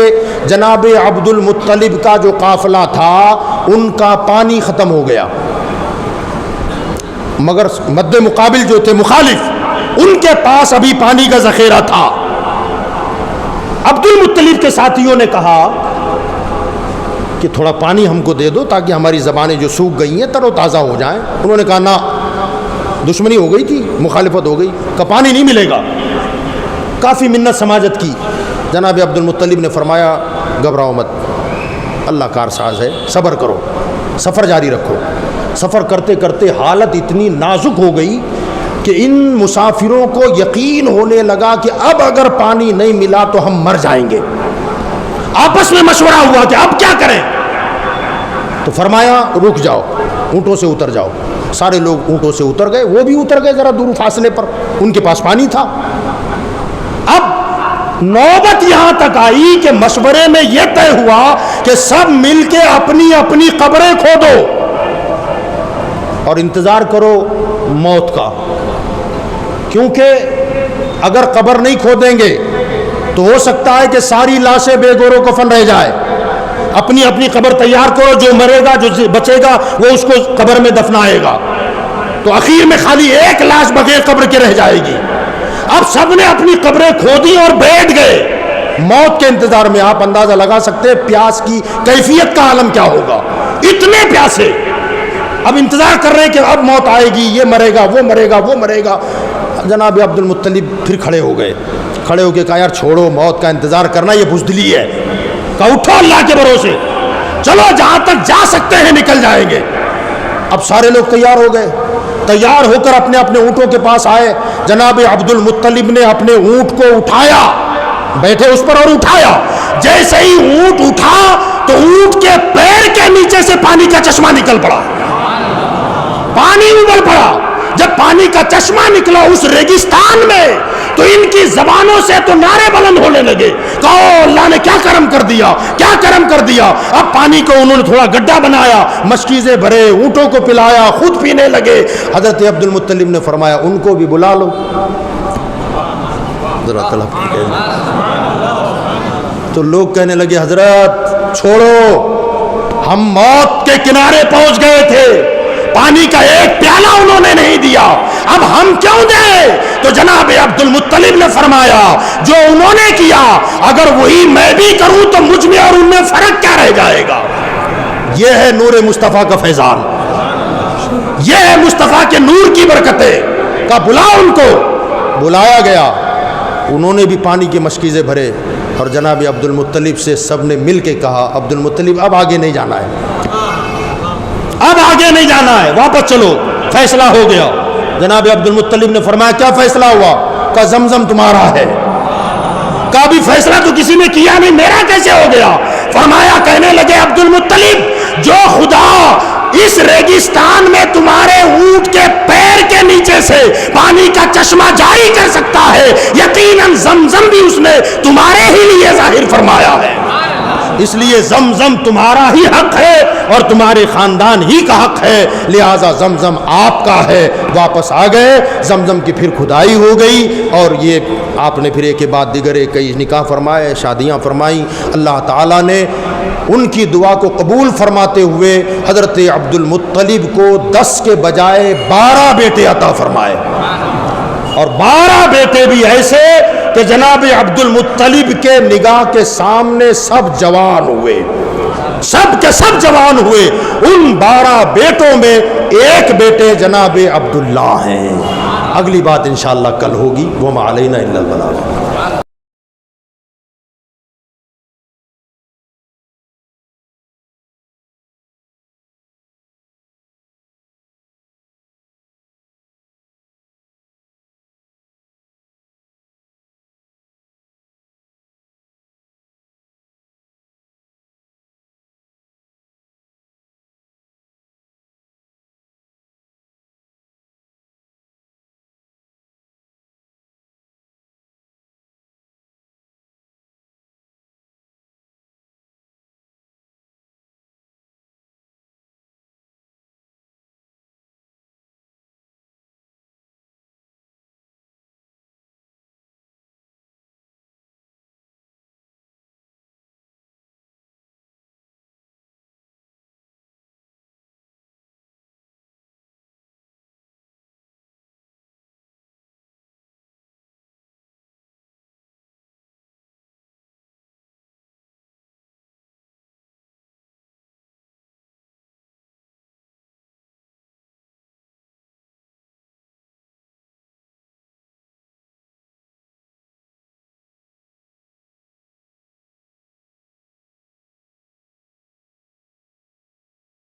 A: جناب عبد المطلب کا جو قافلہ تھا ان کا پانی ختم ہو گیا، مگر مد مقابل جو تھے مخالف ان کے پاس ابھی پانی کا ذخیرہ تھا. عبد المطلب کے ساتھیوں نے کہا کہ تھوڑا پانی ہم کو دے دو تاکہ ہماری زبانیں جو سوکھ گئی ہیں تر و تازہ ہو جائیں. انہوں نے کہا نہ، دشمنی ہو گئی تھی، مخالفت ہو گئی، کہ پانی نہیں ملے گا. کافی منت سماجت کی. جناب عبد المطلب نے فرمایا گھبراؤ مت، اللہ کار ساز ہے، صبر کرو، سفر جاری رکھو. سفر کرتے کرتے حالت اتنی نازک ہو گئی کہ ان مسافروں کو یقین ہونے لگا کہ اب اگر پانی نہیں ملا تو ہم مر جائیں گے. آپس میں مشورہ ہوا کہ اب کیا کریں. تو فرمایا رک جاؤ، اونٹوں سے اتر جاؤ. سارے لوگ اونٹوں سے اتر گئے، وہ بھی اتر گئے ذرا دور فاصلے پر، ان کے پاس پانی تھا. اب نوبت یہاں تک آئی کہ مشورے میں یہ طے ہوا کہ سب مل کے اپنی اپنی قبریں کھودو اور انتظار کرو موت کا. کیونکہ اگر قبر نہیں کھودیں گے تو ہو سکتا ہے کہ ساری لاشیں بے گور و کفن رہ جائے. اپنی اپنی قبر تیار کرو، جو مرے گا جو بچے گا وہ اس کو قبر میں دفنائے گا، تو اخیر میں خالی ایک لاش بغیر قبر کے رہ جائے گی. اب سب نے اپنی قبریں کھودی اور بیٹھ گئے موت کے انتظار میں. آپ اندازہ لگا سکتے ہیں پیاس کی کیفیت کا عالم کیا ہوگا، اتنے پیاسے. اب انتظار کر رہے ہیں کہ اب موت آئے گی، یہ مرے گا، وہ مرے گا، وہ مرے گا. جناب عبد المطلب پھر کھڑے ہو گئے، کھڑے ہو کے کہا یار چھوڑو، موت کا انتظار کرنا یہ بزدلی ہے. کہا اٹھو اللہ کے بھروسے، چلو جہاں تک جا سکتے ہیں نکل جائیں گے. اب سارے لوگ تیار ہو گئے، تیار ہو کر اپنے اپنے اونٹوں کے پاس آئے. جناب عبد المطلب نے اپنے اونٹ کو اٹھایا، بیٹھے اس پر اور اٹھایا. جیسے ہی اونٹ اٹھا تو اونٹ کے پیر کے نیچے سے پانی کا چشمہ نکل پڑا، پانی ابل پڑا. جب پانی کا چشمہ نکلا اس ریگستان میں تو ان کی زبانوں سے تو نعرے بلند ہونے لگے، کہو اللہ نے کیا کرم کر دیا، کیا کرم کر دیا. اب پانی کو انہوں نے تھوڑا گڈھا بنایا، مشکیزیں بھرے، اونٹوں کو پلایا، خود پینے لگے. حضرت عبد المطلب نے فرمایا ان کو بھی بلا لو. تو لوگ کہنے لگے حضرت چھوڑو، ہم موت کے کنارے پہنچ گئے تھے، پانی کا ایک پیالہ انہوں نے نہیں دیا، اب ہم کیوں دیں. تو جناب عبد المطلب نے فرمایا جو انہوں نے کیا اگر وہی میں بھی کروں تو مجھ میں اور ان میں فرق کیا رہ جائے گا. یہ ہے نور مصطفیٰ کا فیضان، یہ ہے مصطفیٰ کے نور کی برکتیں. کا بلاؤ ان کو. بلایا گیا، انہوں نے بھی پانی کے مشکیزیں بھرے اور جناب عبد المطلب سے سب نے مل کے کہا عبد المطلب اب آگے نہیں جانا ہے، اب آگے نہیں جانا ہے، واپس چلو، فیصلہ ہو گیا. جناب عبد المطلب نے فرمایا کیا فیصلہ ہوا؟ کہ زمزم تمہارا ہے. کا بھی فیصلہ تو کسی نے کیا نہیں، میرا کیسے ہو گیا؟ فرمایا کہنے لگے عبد المطلب جو خدا اس ریگستان میں تمہارے اونٹ کے پیر کے نیچے سے پانی کا چشمہ جاری کر سکتا ہے، یقیناً زمزم بھی اس نے تمہارے ہی لیے ظاہر فرمایا ہے. اس لیے زمزم تمہارا ہی حق ہے اور تمہارے خاندان ہی کا حق ہے، لہٰذا زمزم آپ کا ہے. واپس آ گئے، زمزم کی پھر کھدائی ہو گئی اور یہ آپ نے پھر ایک کے بعد دیگر کئی نکاح فرمائے، شادیاں فرمائیں. اللہ تعالیٰ نے ان کی دعا کو قبول فرماتے ہوئے حضرت عبد المطلب کو 10 کے بجائے 12 بیٹے عطا فرمائے، اور 12 بیٹے بھی ایسے کہ جناب عبد المطلب کے نگاہ کے سامنے سب جوان ہوئے، سب کے سب جوان ہوئے۔ ان 12 بیٹوں میں ایک بیٹے جناب عبداللہ ہیں۔ اگلی بات انشاءاللہ کل ہوگی۔ وما علینا الا البلاغ۔